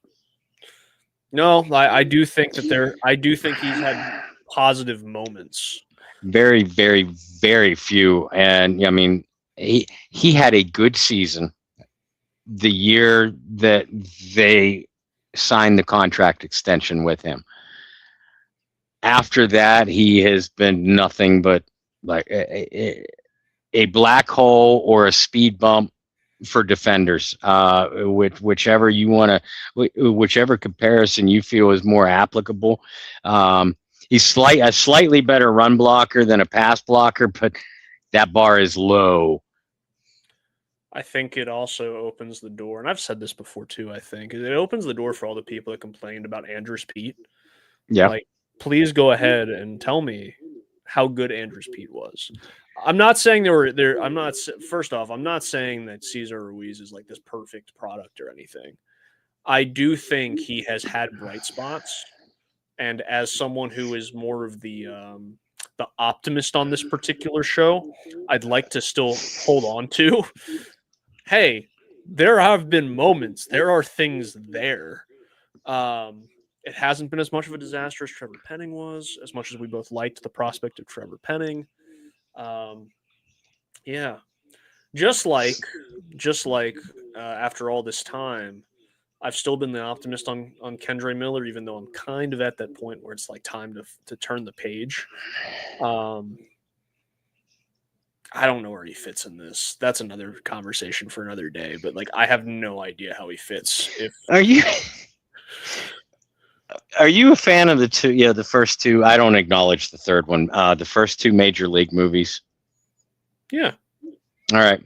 No, I do think he's had positive moments. Very, very, very few. And I mean, he had a good season the year that they signed the contract extension with him. After that, he has been nothing but like a black hole or a speed bump for defenders, whichever you want to, whichever comparison you feel is more applicable. He's a slightly better run blocker than a pass blocker, but that bar is low. I think it also opens the door, and I've said this before too, I think, it opens the door for all the people that complained about Andrews Pete. Yeah. Like, please go ahead and tell me how good Andrews Pete was. I'm not saying first off, I'm not saying that Cesar Ruiz is like this perfect product or anything. I do think he has had bright spots. And as someone who is more of the optimist on this particular show, I'd like to still hold on to, hey, there have been moments. There are things there. It hasn't been as much of a disaster as Trevor Penning was, as much as we both liked the prospect of Trevor Penning. Yeah. Just like after all this time, I've still been the optimist on Kendre Miller, even though I'm kind of at that point where it's like time to turn the page. I don't know where he fits in this. That's another conversation for another day. But like, I have no idea how he fits. Are you a fan of the two? Yeah, the first two. I don't acknowledge the third one. The first two Major League movies. Yeah. All right.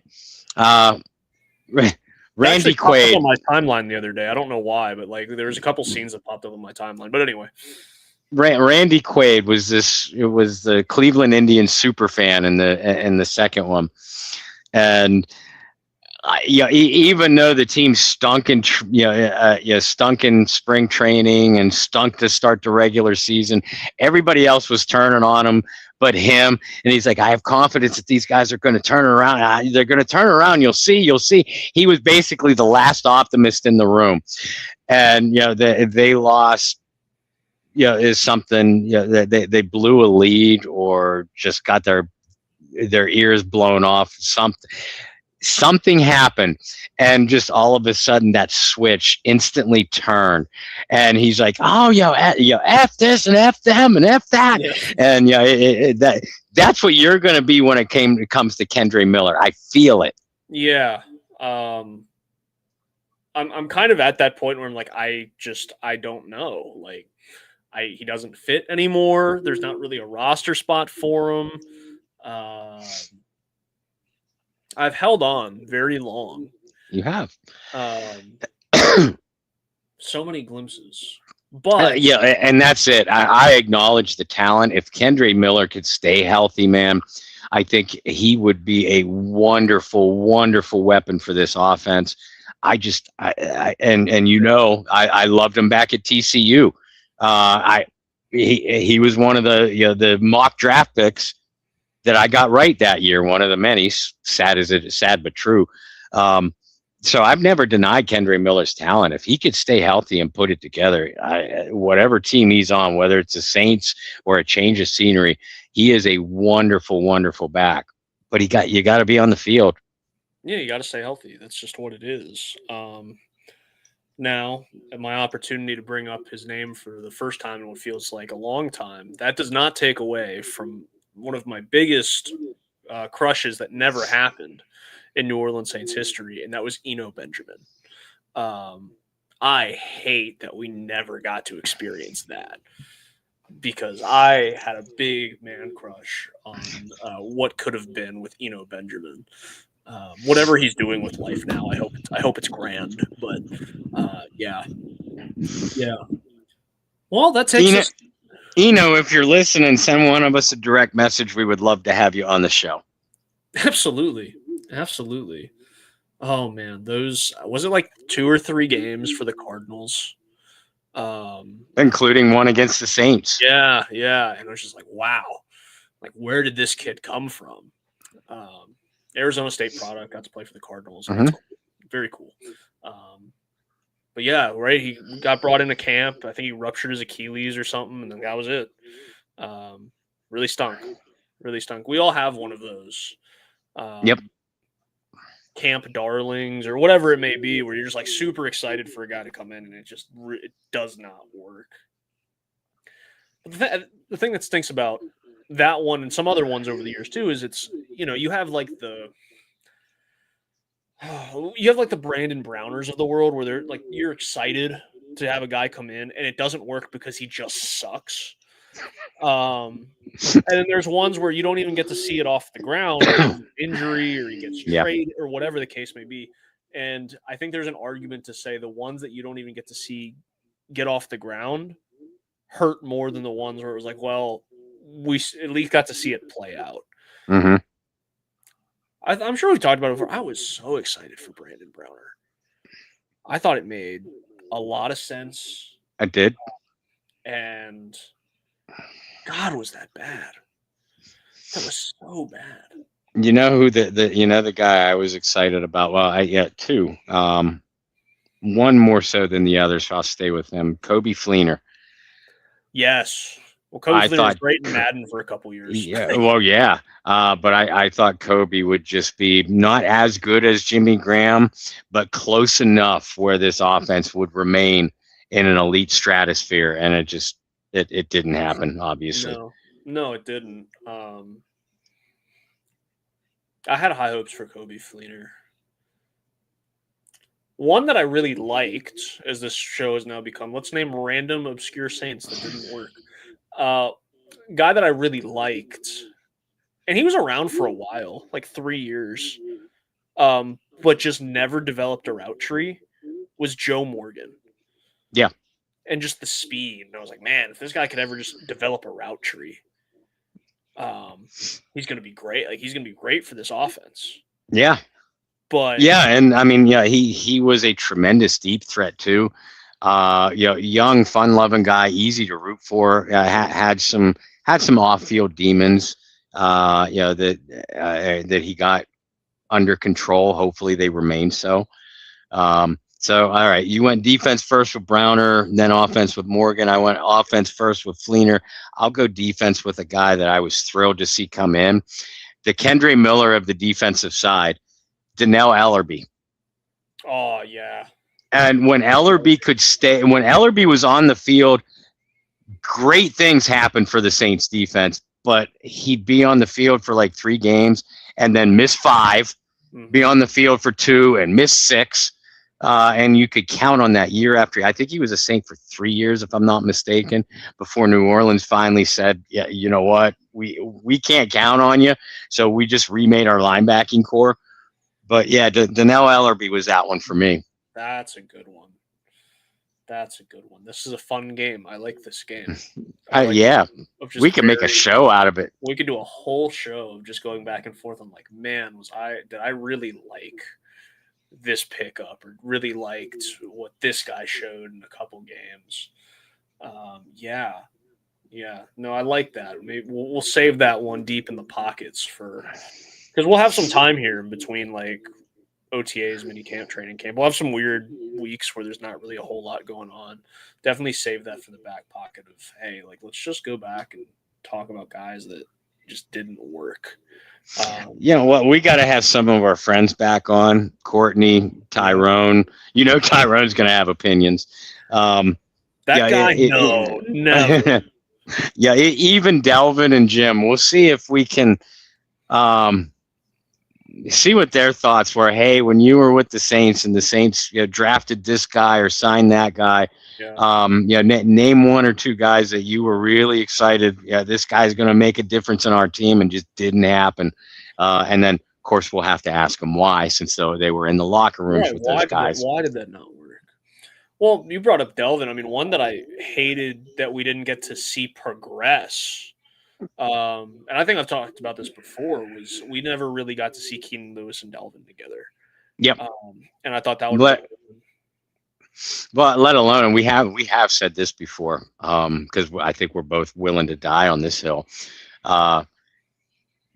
Randy Quaid on my timeline the other day. I don't know why, but like there was a couple scenes that popped up on my timeline. But anyway, Randy Quaid was the Cleveland Indians super fan in the second one, and even though the team stunk in stunk in spring training and stunk to start the regular season, everybody else was turning on him but him. And he's like, I have confidence that these guys are going to turn around. They're going to turn around. You'll see. He was basically the last optimist in the room. And, they lost, is something, that they blew a lead or just got their ears blown off. Something happened, and just all of a sudden that switch instantly turned, and he's like, "Oh, F this and F them and F that," and that's what you're going to be when it comes to Kendre Miller. I feel it. Yeah, I'm kind of at that point where I'm like, I don't know, like, he doesn't fit anymore. There's not really a roster spot for him. I've held on very long. You have. So many glimpses. But and that's it. I acknowledge the talent. If Kendre Miller could stay healthy, man, I think he would be a wonderful, wonderful weapon for this offense. I loved him back at TCU. He was one of the mock draft picks that I got right that year, one of the many, sad but true. So I've never denied Kendre Miller's talent. If he could stay healthy and put it together, whatever team he's on, whether it's the Saints or a change of scenery, he is a wonderful, wonderful back. But you got to be on the field. Yeah, you got to stay healthy. That's just what it is. Now, at my opportunity to bring up his name for the first time in what feels like a long time, that does not take away from one of my biggest crushes that never happened in New Orleans Saints history, and that was Eno Benjamin. I hate that we never got to experience that because I had a big man crush on what could have been with Eno Benjamin. Whatever he's doing with life now, I hope it's grand. But yeah. Well, that takes us. Eno, if you're listening, send one of us a direct message. We would love to have you on the show. Absolutely. Oh man, those was it like 2 or 3 games for the Cardinals, including one against the Saints. Yeah, and it was just like, wow, like where did this kid come from? Arizona State product, got to play for the Cardinals. Mm-hmm. That's cool. Very cool. But yeah, right. He got brought into camp. I think he ruptured his Achilles or something, and then that was it. Really stunk. We all have one of those. Yep. Camp darlings or whatever it may be, where you're just like super excited for a guy to come in, and it does not work. But the thing that stinks about that one and some other ones over the years too is it's, you have like the Brandon Browners of the world where they're like, you're excited to have a guy come in and it doesn't work because he just sucks. And then there's ones where you don't even get to see it off the ground, injury, or he gets traded, or whatever the case may be. And I think there's an argument to say the ones that you don't even get to see get off the ground hurt more than the ones where it was like, well, we at least got to see it play out. Mm-hmm. I'm sure we talked about it before. I was so excited for Brandon Browner. I thought it made a lot of sense. I did. And God, was that bad? That was so bad. You know who the guy I was excited about? Well, two. One more so than the other, so I'll stay with him. Kobe Fleener. Yes. Well, Kobe Fleener was great in Madden for a couple years. Yeah. Well, yeah. But I thought Kobe would just be not as good as Jimmy Graham, but close enough where this offense would remain in an elite stratosphere, and it didn't happen, obviously. No, it didn't. I had high hopes for Kobe Fleener. One that I really liked, as this show has now become, let's name random obscure Saints that didn't work. Guy that I really liked, and he was around for a while, like 3 years, but just never developed a route tree, was Joe Morgan. Yeah. And just the speed. And I was like, man, if this guy could ever just develop a route tree, he's going to be great. Like, he's going to be great for this offense. Yeah. But yeah, and I mean, yeah, he was a tremendous deep threat too. Young, fun-loving guy, easy to root for. Had some off-field demons. That he got under control. Hopefully, they remain so. So, all right, you went defense first with Browner, then offense with Morgan. I went offense first with Fleener. I'll go defense with a guy that I was thrilled to see come in, the Kendre Miller of the defensive side, Donnell Ellerbe. Oh, yeah. And when Ellerbe was on the field, great things happened for the Saints defense, but he'd be on the field for like 3 games and then miss 5, be on the field for 2 and miss 6. And you could count on that year after. I think he was a Saint for 3 years, if I'm not mistaken, before New Orleans finally said, yeah, you know what, we can't count on you. So we just remade our linebacking core. But yeah, Donnell Ellerbe was that one for me. That's a good one. This is a fun game. I like this game. We can make a show out of it. We could do a whole show of just going back and forth. I'm like, man, did I really like this pickup, or really liked what this guy showed in a couple games? Yeah. No, I like that. Maybe we'll save that one deep in the pockets because we'll have some time here in between, like OTAs, mini camp, training camp. We'll have some weird weeks where there's not really a whole lot going on. Definitely save that for the back pocket of, hey, like, let's just go back and talk about guys that just didn't work. You know what? We got to have some of our friends back on. Courtney, Tyrone. You know, Tyrone's going to have opinions. That guy, no, never. Yeah, even Delvin and Jim. We'll see if we can see what their thoughts were. Hey, when you were with the Saints and the Saints drafted this guy or signed that guy, name one or two guys that you were really excited. Yeah, this guy's going to make a difference in our team, and just didn't happen. And then, of course, we'll have to ask them why, since they were in the locker rooms with those guys. Why did that not work? Well, you brought up Delvin. I mean, one that I hated that we didn't get to see progress. And I think I've talked about this before, was we never really got to see Keenan Lewis and Delvin together. Yep. And I thought that would but let alone, and we have said this before, because I think we're both willing to die on this hill.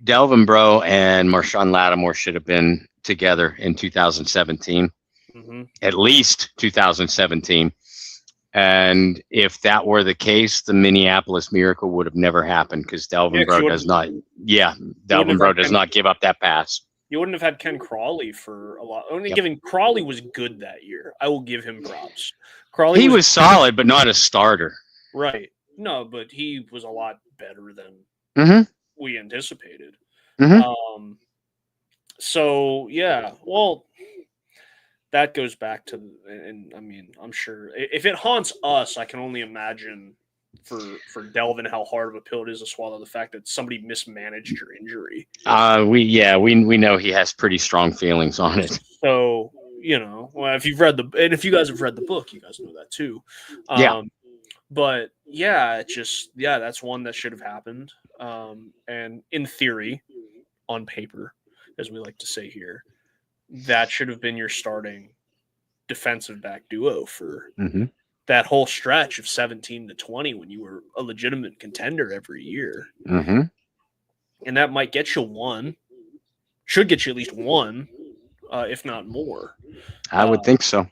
Delvin Breaux and Marshawn Lattimore should have been together in 2017, at least 2017. And if that were the case, the Minneapolis Miracle would have never happened, because Delvin Breaux does not. Yeah, Delvin Breaux does not give up that pass. You wouldn't have had Ken Crawley for a lot. Only giving Crawley was good that year. I will give him props. He was solid, but not a starter. Right. No, but he was a lot better than we anticipated. So yeah, well, that goes back to, and I mean, I'm sure if it haunts us, I can only imagine for Delvin how hard of a pill it is to swallow, the fact that somebody mismanaged your injury. We know he has pretty strong feelings on it. So, well, if you guys have read the book, you guys know that too. But yeah, that's one that should have happened. And in theory, on paper, as we like to say here, that should have been your starting defensive back duo for that whole stretch of 17 to 20 when you were a legitimate contender every year. And that might get you one, should get you at least one, if not more. I would think so.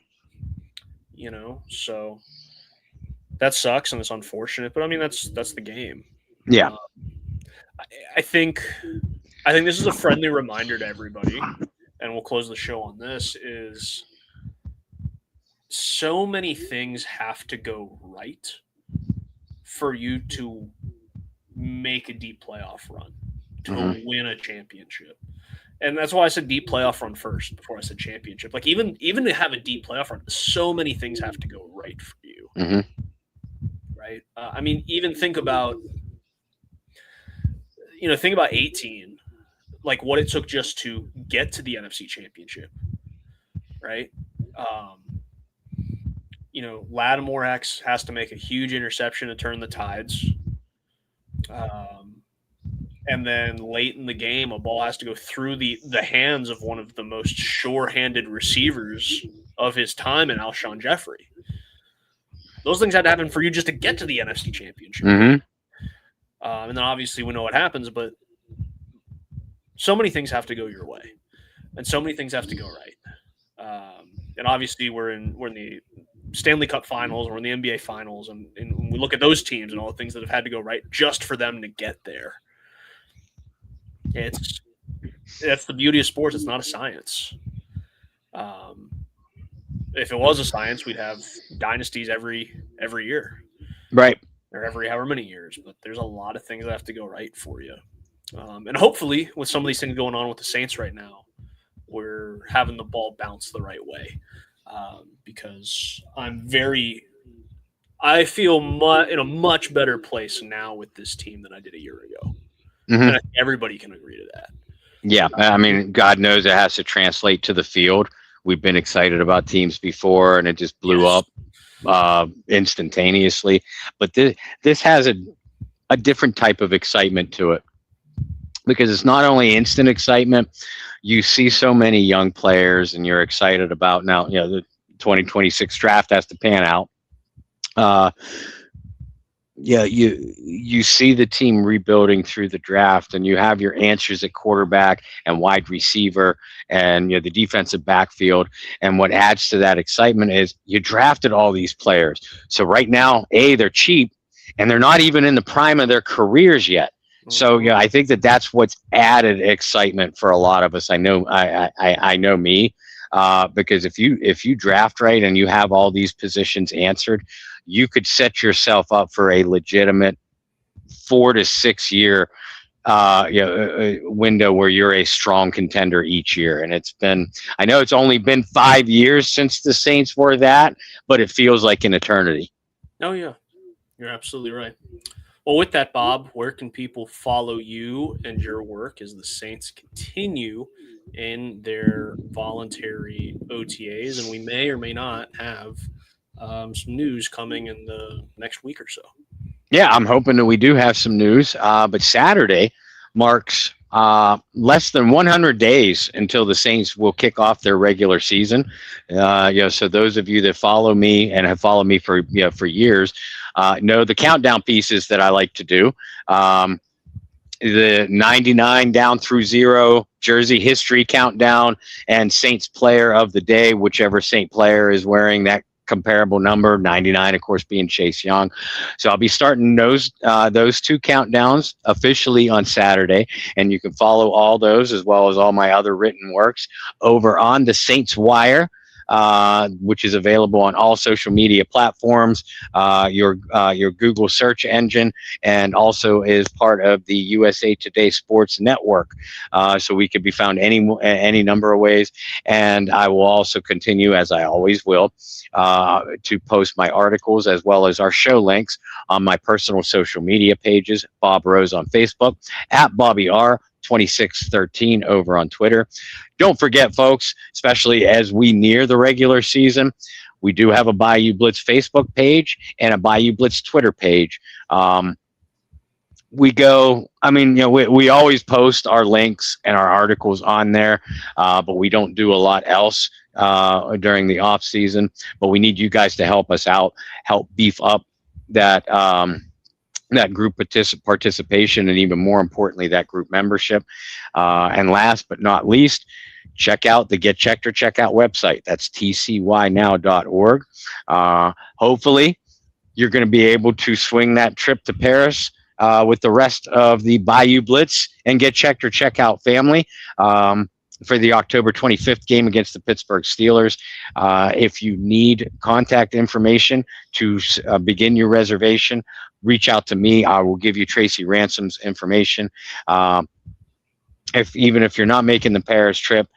So that sucks and it's unfortunate, but I mean, that's the game. Yeah. I think this is a friendly reminder to everybody, and we'll close the show on this, is so many things have to go right for you to make a deep playoff run, to win a championship. And that's why I said deep playoff run first before I said championship. Like even to have a deep playoff run, so many things have to go right for you. Right? I mean, even think about 18, like what it took just to get to the NFC Championship, right? Lattimore has to make a huge interception to turn the tides. And then late in the game, a ball has to go through the hands of one of the most sure-handed receivers of his time in Alshon Jeffrey. Those things had to happen for you just to get to the NFC Championship. And then obviously we know what happens, but so many things have to go your way, and so many things have to go right. And obviously we're in the Stanley Cup Finals, we're in the NBA Finals, and we look at those teams and all the things that have had to go right just for them to get there. That's the beauty of sports. It's not a science. If it was a science, we'd have dynasties every year, right? Or every however many years. But there's a lot of things that have to go right for you. And hopefully, with some of these things going on with the Saints right now, we're having the ball bounce the right way. Because I feel in a much better place now with this team than I did a year ago. And I think everybody can agree to that. Yeah, I mean, God knows it has to translate to the field. We've been excited about teams before, and it just blew up instantaneously. But this has a different type of excitement to it, because it's not only instant excitement. You see so many young players, and you're excited about now. The 2026 draft has to pan out. yeah, you see the team rebuilding through the draft, and you have your answers at quarterback and wide receiver, and the defensive backfield. And what adds to that excitement is you drafted all these players. So right now, they're cheap, and they're not even in the prime of their careers yet. So Mhm. I think that's what's added excitement for a lot of us. I know I know me. Because if you draft right and you have all these positions answered, you could set yourself up for a legitimate 4 to 6 year window where you're a strong contender each year. And I know it's only been 5 years since the Saints were that, but it feels like an eternity. Oh yeah, you're absolutely right. Well, with that, Bob, where can people follow you and your work as the Saints continue in their voluntary OTAs? And we may or may not have some news coming in the next week or so. Yeah, I'm hoping that we do have some news. But Saturday marks less than 100 days until the Saints will kick off their regular season. So those of you that follow me and have followed me for years know the countdown pieces that I like to do. The 99 down through 0 jersey history countdown, and Saints player of the day, whichever Saint player is wearing that comparable number, 99 of course being Chase Young. So I'll be starting those two countdowns officially on Saturday, and you can follow all those as well as all my other written works over on the Saints Wire, which is available on all social media platforms, your Google search engine, and also is part of the USA Today Sports Network. So we could be found any number of ways. And I will also continue, as I always will, to post my articles as well as our show links on my personal social media pages. Bob Rose on Facebook, at Bobby R. 2613 over on Twitter. Don't forget, folks, especially as we near the regular season, we do have a Bayou Blitz Facebook page and a Bayou Blitz Twitter page. We always post our links and our articles on there, but we don't do a lot else during the off season. But we need you guys to help us out, help beef up that group participation, and even more importantly, that group membership. And last but not least, check out the Get Checked or Checkout website. That's tcynow.org. Hopefully, you're going to be able to swing that trip to Paris with the rest of the Bayou Blitz and Get Checked or Checkout family for the October 25th game against the Pittsburgh Steelers. If you need contact information to begin your reservation, reach out to me. I will give you Tracy Ransom's information. Even if you're not making the Paris trip,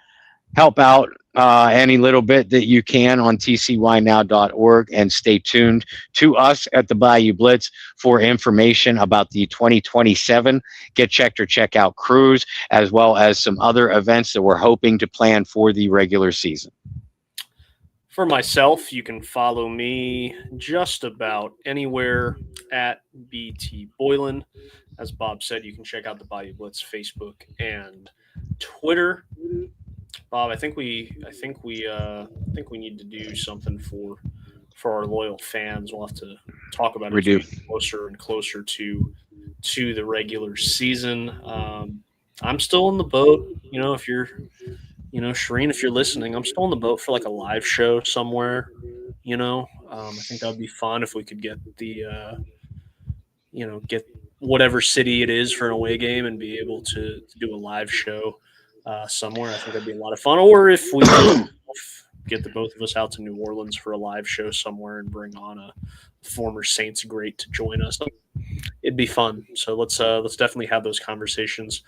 help out any little bit that you can on tcynow.org, and stay tuned to us at the Bayou Blitz for information about the 2027 Get Checked or Checkout cruise, as well as some other events that we're hoping to plan for the regular season. For myself, you can follow me just about anywhere at BT Boylan. As Bob said, you can check out the Bayou Blitz Facebook and Twitter. Bob, I think we need to do something for our loyal fans. We'll have to talk about it closer and closer to the regular season. I'm still in the boat. If you're Shireen, if you're listening, I'm still in the boat for like a live show somewhere. I think that would be fun if we could get get whatever city it is for an away game and be able to do a live show somewhere. I think that'd be a lot of fun. Or if we get the both of us out to New Orleans for a live show somewhere and bring on a former Saints great to join us, it'd be fun. So let's definitely have those conversations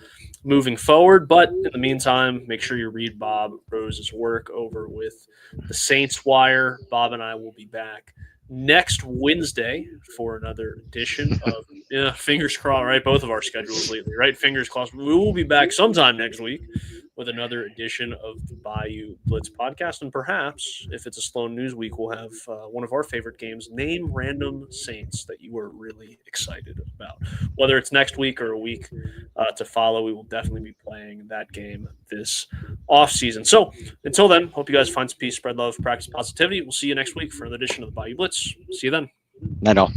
moving forward. But in the meantime, make sure you read Bob Rose's work over with the Saints Wire. Bob and I will be back next Wednesday for another edition of fingers crossed, right? Both of our schedules lately, right? Fingers crossed. We will be back sometime next week with another edition of the Bayou Blitz podcast. And perhaps, if it's a slow news week, we'll have one of our favorite games, Name Random Saints, that you were really excited about. Whether it's next week or a week to follow, we will definitely be playing that game this offseason. So until then, hope you guys find some peace, spread love, practice positivity. We'll see you next week for another edition of the Bayou Blitz. See you then. Night all.